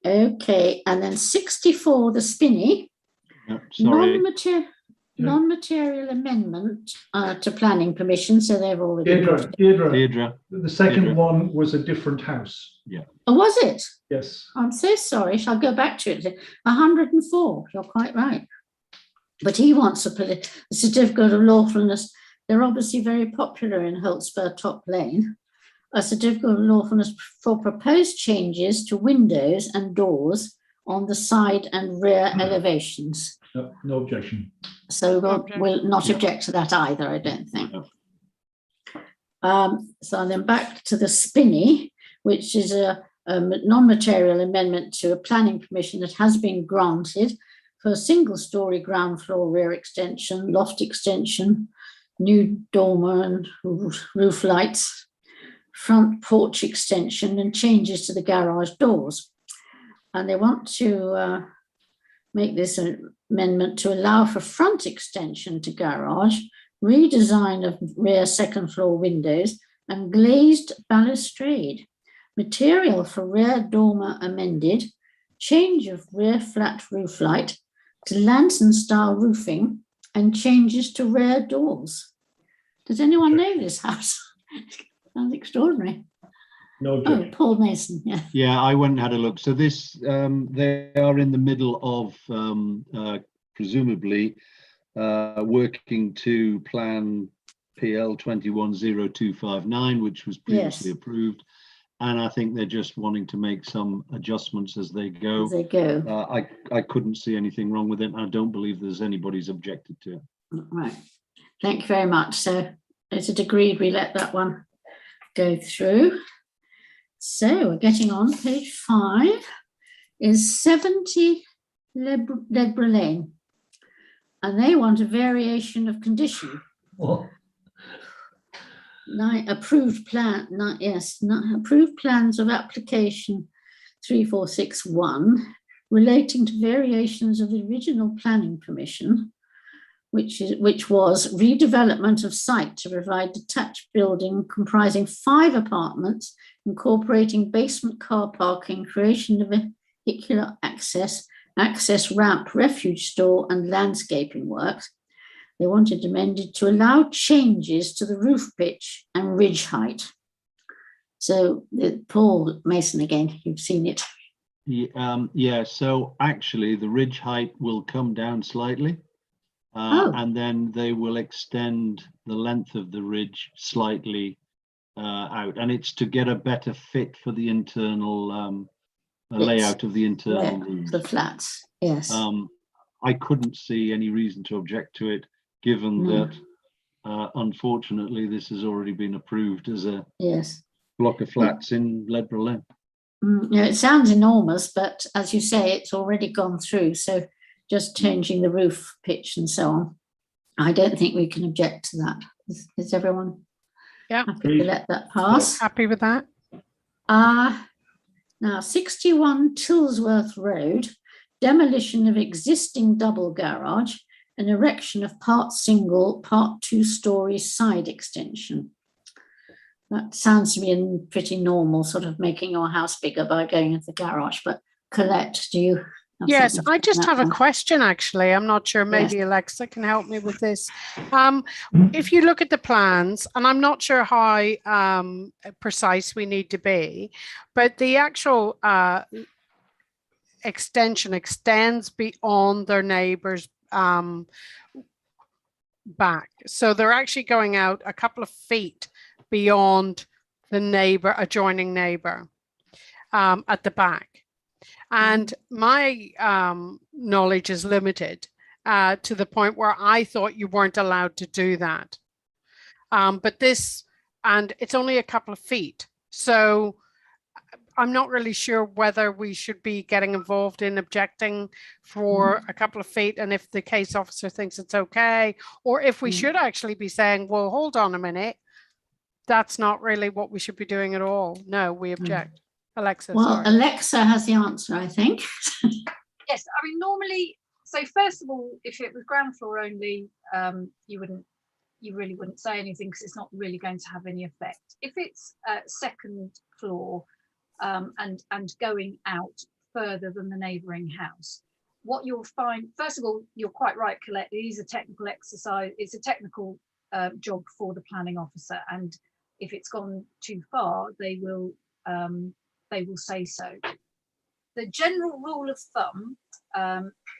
Speaker 2: Okay. And then 64, the Spinney.
Speaker 3: Yeah, sorry.
Speaker 2: Non-material amendment to planning permission. So they've already.
Speaker 5: Deirdre. The second
Speaker 3: Deirdre.
Speaker 5: one was a different house.
Speaker 2: Oh, was it?
Speaker 5: Yes.
Speaker 2: I'm so sorry. Shall I go back to it? 104. You're quite right. But he wants a certificate of lawfulness. They're obviously very popular in Holtspur Top Lane. A certificate of lawfulness for proposed changes to windows and doors on the side and rear elevations.
Speaker 5: No objection.
Speaker 2: So
Speaker 4: Okay.
Speaker 2: we'll not object to that either, I don't think. So then back to the Spinney, which is a non-material amendment to a planning permission that has been granted for a single-storey ground floor rear extension, loft extension, new dormer and roof lights, front porch extension, and changes to the garage doors. And they want to make this amendment to allow for front extension to garage, redesign of rear second floor windows, and glazed balustrade. Material for rear dormer amended, change of rear flat roof light to lantern style roofing, and changes to rear doors. Does anyone know this house? Sounds extraordinary.
Speaker 5: No
Speaker 2: Oh,
Speaker 5: objection.
Speaker 2: Paul Mason, yeah.
Speaker 3: Yeah, I went and had a look. So this, they are in the middle of presumably working to plan PL 210259, which was previously
Speaker 2: Yes.
Speaker 3: approved. And I think they're just wanting to make some adjustments as they go.
Speaker 2: As they go.
Speaker 3: I couldn't see anything wrong with it. I don't believe there's anybody's objected to it.
Speaker 2: Right. Thank you very much. So is it agreed we let that one go through? So we're getting on. Page 5 is 70 Ledborough Lane. And they want a variation of condition.
Speaker 5: Well,
Speaker 2: Approved approved plans of application 3461 relating to variations of the original planning permission, which was redevelopment of site to provide detached building comprising 5 apartments, incorporating basement car parking, creation of vehicular access ramp, refuge store, and landscaping works. They wanted amended to allow changes to the roof pitch and ridge height. So Paul Mason again, you've seen it.
Speaker 3: Yeah, so actually the ridge height will come down slightly. And then they will extend the length of the ridge slightly out. And it's to get a better fit for the internal layout of the internal rooms.
Speaker 2: The flats, yes.
Speaker 3: I couldn't see any reason to object to it, given that unfortunately this has already been approved as a block of flats in Ledborough Lane.
Speaker 2: Yeah, it sounds enormous, but as you say, it's already gone through. So just changing the roof pitch and so on. I don't think we can object to that. Is everyone happy to let that pass?
Speaker 4: Happy with that?
Speaker 2: Now 61 Tilsworth Road, demolition of existing double garage and erection of part single, part 2-story side extension. That sounds to me pretty normal, sort of making your house bigger by going into the garage. But Colette, do you?
Speaker 4: Yes, I just have a question, actually. I'm not sure, maybe Alexa can help me with this. If you look at the plans, and I'm not sure how precise we need to be, but the actual extension extends beyond their neighbour's back. So they're actually going out a couple of feet beyond the adjoining neighbour. at the back. And my knowledge is limited to the point where I thought you weren't allowed to do that. But this, and it's only a couple of feet. So I'm not really sure whether we should be getting involved in objecting for a couple of feet, and if the case officer thinks it's okay, or if we should actually be saying, well, hold on a minute, that's not really what we should be doing at all. No, we object. Alexa,
Speaker 2: Well,
Speaker 4: sorry.
Speaker 2: Alexa has the answer, I think.
Speaker 1: Yes, I mean, normally, so first of all, if it was ground floor only, you really wouldn't say anything because it's not really going to have any effect. If it's second floor and going out further than the neighbouring house, what you'll find, first of all, you're quite right, Colette, it is a technical exercise, it's a technical job for the planning officer, and if it's gone too far, they will say so. The general rule of thumb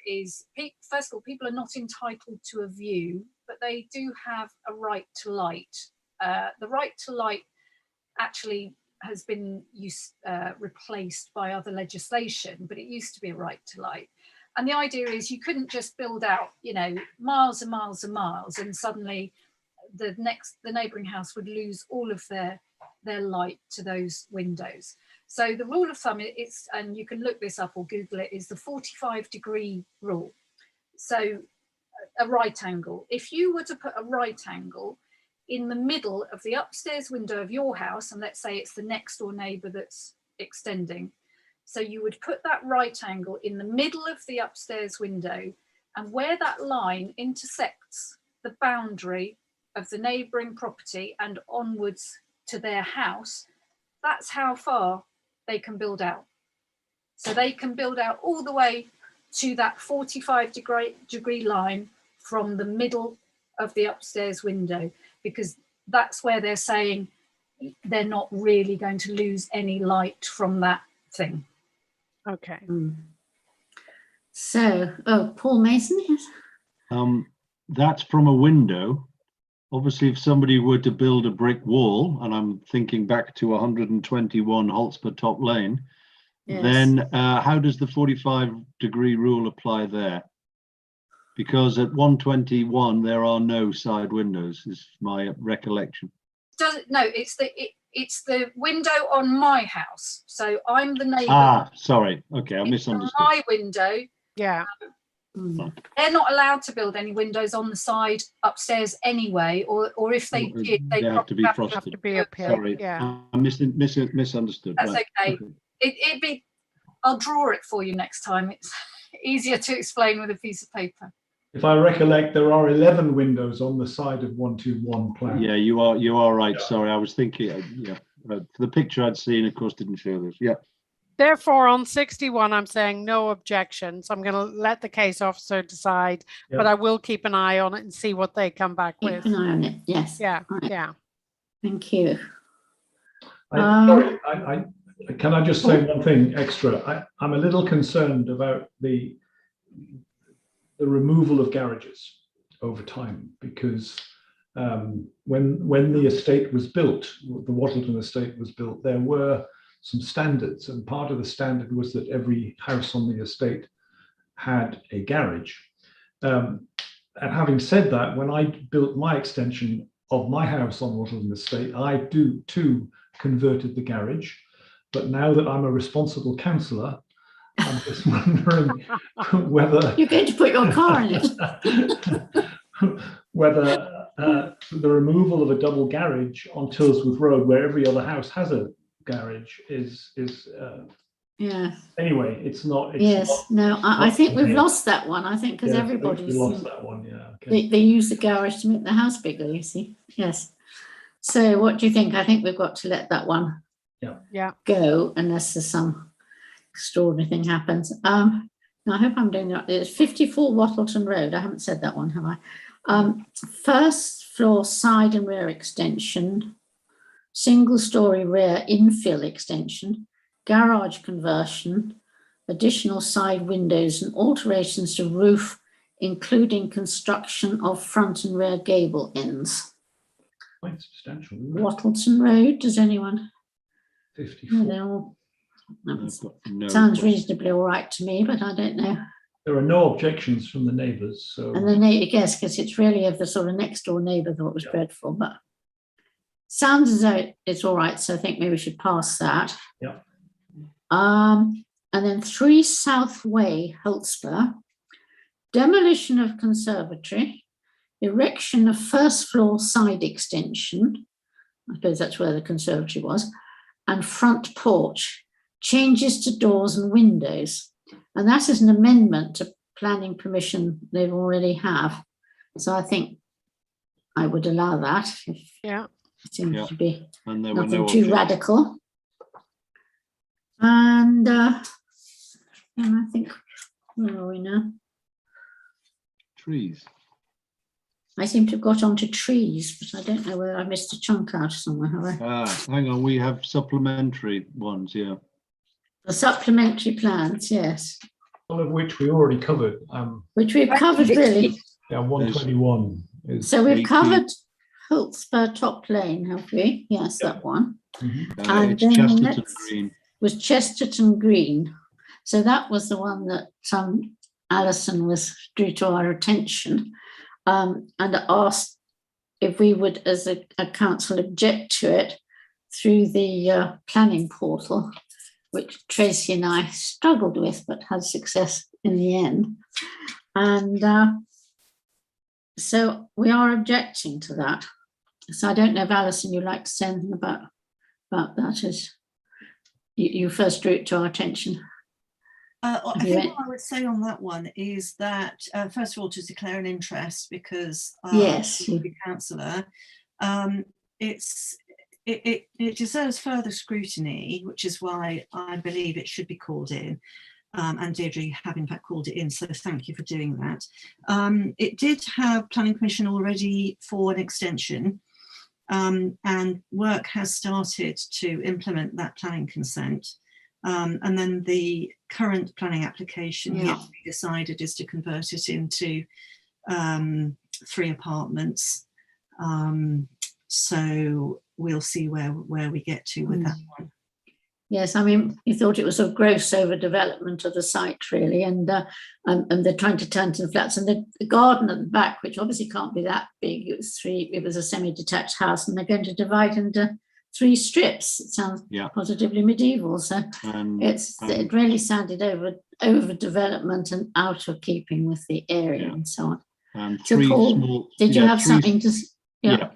Speaker 1: is, first of all, people are not entitled to a view, but they do have a right to light. The right to light actually has been replaced by other legislation, but it used to be a right to light. And the idea is you couldn't just build out, you know, miles and miles and miles, and suddenly the neighbouring house would lose all of their light to those windows. So the rule of thumb, it's, and you can look this up or Google it, is the 45-degree rule. So a right angle. If you were to put a right angle in the middle of the upstairs window of your house, and let's say it's the next door neighbour that's extending, so you would put that right angle in the middle of the upstairs window, and where that line intersects the boundary of the neighbouring property and onwards to their house, that's how far they can build out. So they can build out all the way to that 45-degree line from the middle of the upstairs window, because that's where they're saying they're not really going to lose any light from that thing.
Speaker 4: Okay.
Speaker 2: So, Paul Mason, yes.
Speaker 3: That's from a window. Obviously, if somebody were to build a brick wall, and I'm thinking back to 121 Hotspur Top Lane,
Speaker 2: Yes.
Speaker 3: then how does the 45-degree rule apply there? Because at 121 there are no side windows, is my recollection.
Speaker 1: No, it's the window on my house. So I'm the neighbour.
Speaker 3: Ah, sorry. Okay, I
Speaker 1: It's
Speaker 3: misunderstood.
Speaker 1: on my window.
Speaker 4: Yeah.
Speaker 1: They're not allowed to build any windows on the side upstairs anyway, or if they did,
Speaker 3: They have to be
Speaker 1: probably
Speaker 3: frosted.
Speaker 4: Have to be up here.
Speaker 3: Sorry,
Speaker 4: Yeah.
Speaker 3: I misunderstood.
Speaker 1: That's
Speaker 3: Right.
Speaker 1: okay. It'd be, I'll draw it for you next time. It's easier to explain with a piece of paper.
Speaker 5: If I recollect, there are 11 windows on the side of 121 plan.
Speaker 3: Yeah, you are right.
Speaker 5: Yeah.
Speaker 3: Sorry, I was thinking. The picture I'd seen, of course, didn't show this. Yeah.
Speaker 4: Therefore, on 61, I'm saying no objections. I'm going to let the case officer decide, but I will keep an eye on it and see what they come back
Speaker 2: Keep
Speaker 4: with.
Speaker 2: an eye on it, yes.
Speaker 4: Yeah,
Speaker 2: Right.
Speaker 4: yeah.
Speaker 2: Thank you.
Speaker 5: Sorry, can I just say one thing extra? I'm a little concerned about the removal of garages over time, because when the estate was built, the Wattleton estate was built, there were some standards, and part of the standard was that every house on the estate had a garage. And having said that, when I built my extension of my house on Wattleton estate, I too converted the garage. But now that I'm a responsible councillor, I'm just wondering whether
Speaker 2: You're going to put your car in it.
Speaker 5: whether the removal of a double garage on Tilsworth Road, where every other house has a garage, is
Speaker 2: Yeah.
Speaker 5: anyway. It's not.
Speaker 2: Yes. No, I think we've lost that one. I think because
Speaker 5: Yeah,
Speaker 2: everybody's
Speaker 5: we lost that one. Yeah. Okay.
Speaker 2: they use the garage to make the house bigger. You see. Yes. So what do you think? I think we've got to let that one go unless there's some extraordinary thing happens. Now I hope I'm doing that. It's 54 Wattleton Road. I haven't said that one, have I? First floor side and rear extension, single story rear infill extension, garage conversion, additional side windows and alterations to roof, including construction of front and rear gable ends.
Speaker 5: Quite substantial. Isn't it?
Speaker 2: Wattleton Road, does anyone?
Speaker 5: 54.
Speaker 2: They're all
Speaker 3: I've got no
Speaker 2: Sounds
Speaker 3: question.
Speaker 2: reasonably all right to me, but I don't know.
Speaker 5: There are no objections from the neighbours, so
Speaker 2: And the neighbour, yes, because it's really of the sort of next door neighbour that was
Speaker 5: Yeah.
Speaker 2: dreadful, but sounds as though it's all right. So I think maybe we should pass that.
Speaker 5: Yeah.
Speaker 2: And then 3 South Way, Hotspur, demolition of conservatory, erection of first floor side extension. I suppose that's where the conservatory was, and front porch, changes to doors and windows. And that is an amendment to planning permission they already have. So I think I would allow that if
Speaker 4: Yeah.
Speaker 2: it seems
Speaker 3: Yeah.
Speaker 2: to be
Speaker 3: And there were
Speaker 2: nothing
Speaker 3: no
Speaker 2: too
Speaker 3: objections.
Speaker 2: radical. And I think, where are we now?
Speaker 3: Trees.
Speaker 2: I seem to have got onto trees, but I don't know whether I missed a chunk out somewhere, have I?
Speaker 3: Hang on, we have supplementary ones, yeah.
Speaker 2: The supplementary plans, yes,
Speaker 5: all of which we already covered.
Speaker 2: which we've covered really.
Speaker 5: Yeah, 121 is.
Speaker 2: So we've
Speaker 3: 18.
Speaker 2: covered Hotspur Top Lane, have we? Yes,
Speaker 5: Yeah.
Speaker 2: that one.
Speaker 5: Mhm.
Speaker 2: And
Speaker 3: It's
Speaker 2: then the
Speaker 3: Chesterton
Speaker 2: next-
Speaker 3: Green.
Speaker 2: Was Chesterton Green. So that was the one that Alison drew to our attention and asked if we would, as a council, object to it through the planning portal, which Tracy and I struggled with, but had success in the end. And so we are objecting to that. So I don't know if Alison, you'd like to say anything about that as you first drew it to our attention.
Speaker 6: I
Speaker 2: Have you
Speaker 6: think
Speaker 2: read-
Speaker 6: what I would say on that one is that, first of all, to declare an interest because
Speaker 2: Yes.
Speaker 6: the councillor, it deserves further scrutiny, which is why I believe it should be called in. And Deirdre, you have in fact called it in, so thank you for doing that. It did have planning permission already for an extension, and work has started to implement that planning consent. And then the current planning application
Speaker 2: Yeah.
Speaker 6: yet to be decided is to convert it into 3 apartments. So we'll see where we get to with that one.
Speaker 2: Yes, I mean, we thought it was a gross overdevelopment of the site, really, and they're trying to turn to the flats, and the garden at the back, which obviously can't be that big. It was a semi-detached house, and they're going to divide into 3 strips. It sounds
Speaker 3: Yeah.
Speaker 2: positively medieval. So
Speaker 3: And
Speaker 2: it really sounded overdevelopment and out of keeping with the area
Speaker 3: Yeah.
Speaker 2: and so on.
Speaker 3: and
Speaker 2: So
Speaker 3: 3
Speaker 2: Paul,
Speaker 3: small.
Speaker 2: Did you
Speaker 3: yeah,
Speaker 2: have
Speaker 3: 3
Speaker 2: something to?
Speaker 3: Yeah.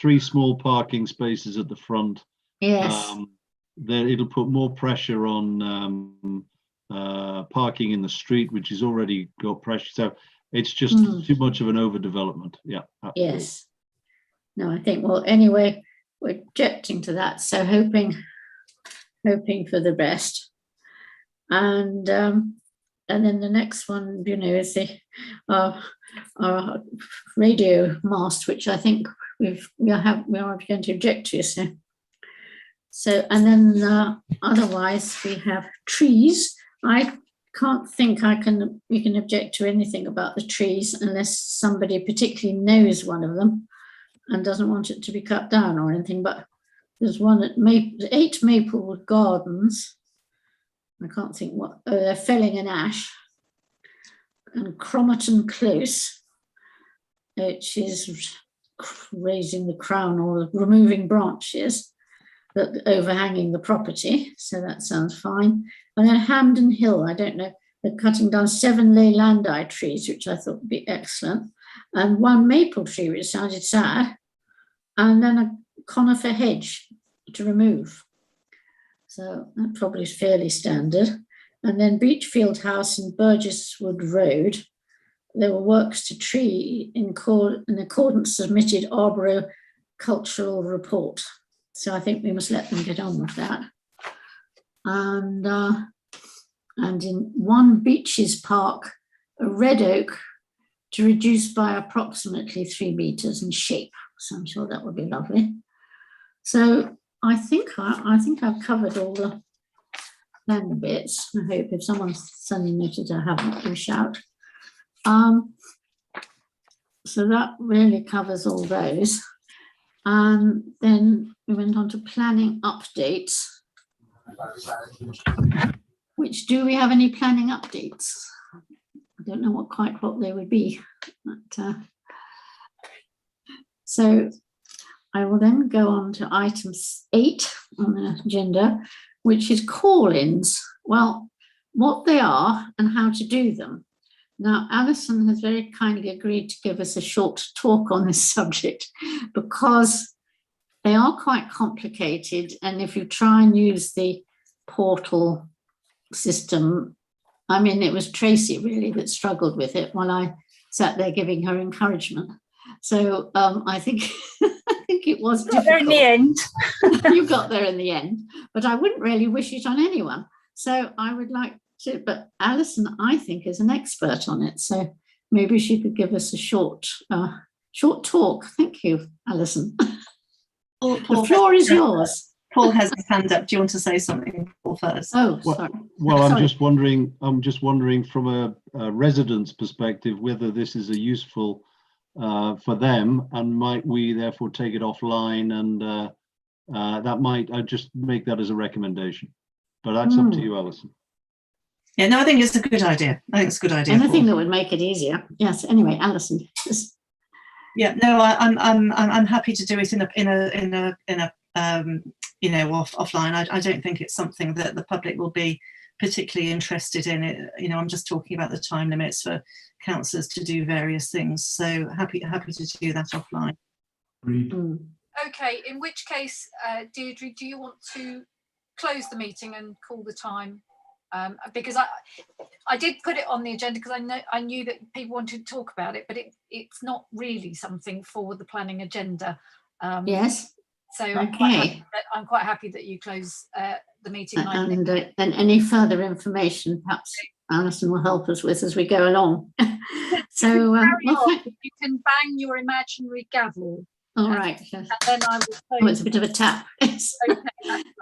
Speaker 3: 3 small parking spaces at the front.
Speaker 2: Yes.
Speaker 3: It'll put more pressure on parking in the street, which has already got pressure. So it's just too much of an overdevelopment. Yeah. Absolutely.
Speaker 2: Yes. No, I think, well, anyway, we're objecting to that. So hoping for the best. And then the next one, is the our radio mast, which I think we are going to object to. So and then otherwise we have trees. I can't think we can object to anything about the trees unless somebody particularly knows one of them and doesn't want it to be cut down or anything. But there's one at 8 Maplewood Gardens. I can't think what. Oh, they're felling an ash. And Cromerton Close, which is raising the crown or removing branches that overhanging the property. So that sounds fine. And then Hampden Hill, I don't know, they're cutting down 7 Leylandi trees, which I thought would be excellent, and 1 maple tree, which sounded sad, and then a conifer hedge to remove. So that probably is fairly standard. And then Beachfield House and Burgesswood Road, there were works to tree in accordance submitted arboricultural report. So I think we must let them get on with that. And in 1 Beaches Park, a red oak to reduce by approximately 3 meters in shape. So I'm sure that would be lovely. So I think I've covered all the planning bits. I hope if someone's suddenly noted I haven't, do shout. So that really covers all those. And then we went on to planning updates. Which, do we have any planning updates? I don't know quite what they would be. But, so I will then go on to item 8 on the agenda, which is call-ins. Well, what they are and how to do them. Now, Alison has very kindly agreed to give us a short talk on this subject because they are quite complicated. And if you try and use the portal system, I mean, it was Tracy really that struggled with it while I sat there giving her encouragement. So I think I think it was
Speaker 7: Got there in the
Speaker 2: difficult.
Speaker 7: end.
Speaker 2: You got there in the end, but I wouldn't really wish it on anyone. So I would like to, but Alison, I think, is an expert on it. So maybe she could give us a short talk. Thank you, Alison. The floor is yours.
Speaker 6: Paul has his hand up. Do you want to say something, Paul, first?
Speaker 2: Oh,
Speaker 3: Well-
Speaker 2: sorry.
Speaker 3: Well, I'm
Speaker 2: Sorry.
Speaker 3: just wondering from a resident's perspective whether this is a useful for them, and might we therefore take it offline, and that might, I just make that as a recommendation. But that's up to you, Alison.
Speaker 6: Yeah, no, I think it's a good idea. I think it's a good idea.
Speaker 2: Anything
Speaker 6: Paul.
Speaker 2: that would make it easier. Yes. Anyway, Alison.
Speaker 6: Yeah, no, I'm happy to do it in a you know, offline. I don't think it's something that the public will be particularly interested in. It, you know, I'm just talking about the time limits for councillors to do various things. So happy to do that offline.
Speaker 5: Agreed.
Speaker 1: Okay, in which case, Deirdre, do you want to close the meeting and call the time? Because I did put it on the agenda because I knew that people wanted to talk about it, but it's not really something for the planning agenda.
Speaker 2: Yes.
Speaker 1: So
Speaker 2: Okay.
Speaker 1: I'm quite happy that you close the meeting. And I think
Speaker 2: And any further information, perhaps Alison will help us with as we go along. So,
Speaker 1: carry
Speaker 2: well,
Speaker 1: on. You can bang your imaginary gavel,
Speaker 2: all right. Yes.
Speaker 1: and then I will
Speaker 2: Oh,
Speaker 1: close.
Speaker 2: it's a bit of a tap. Yes.
Speaker 1: Okay,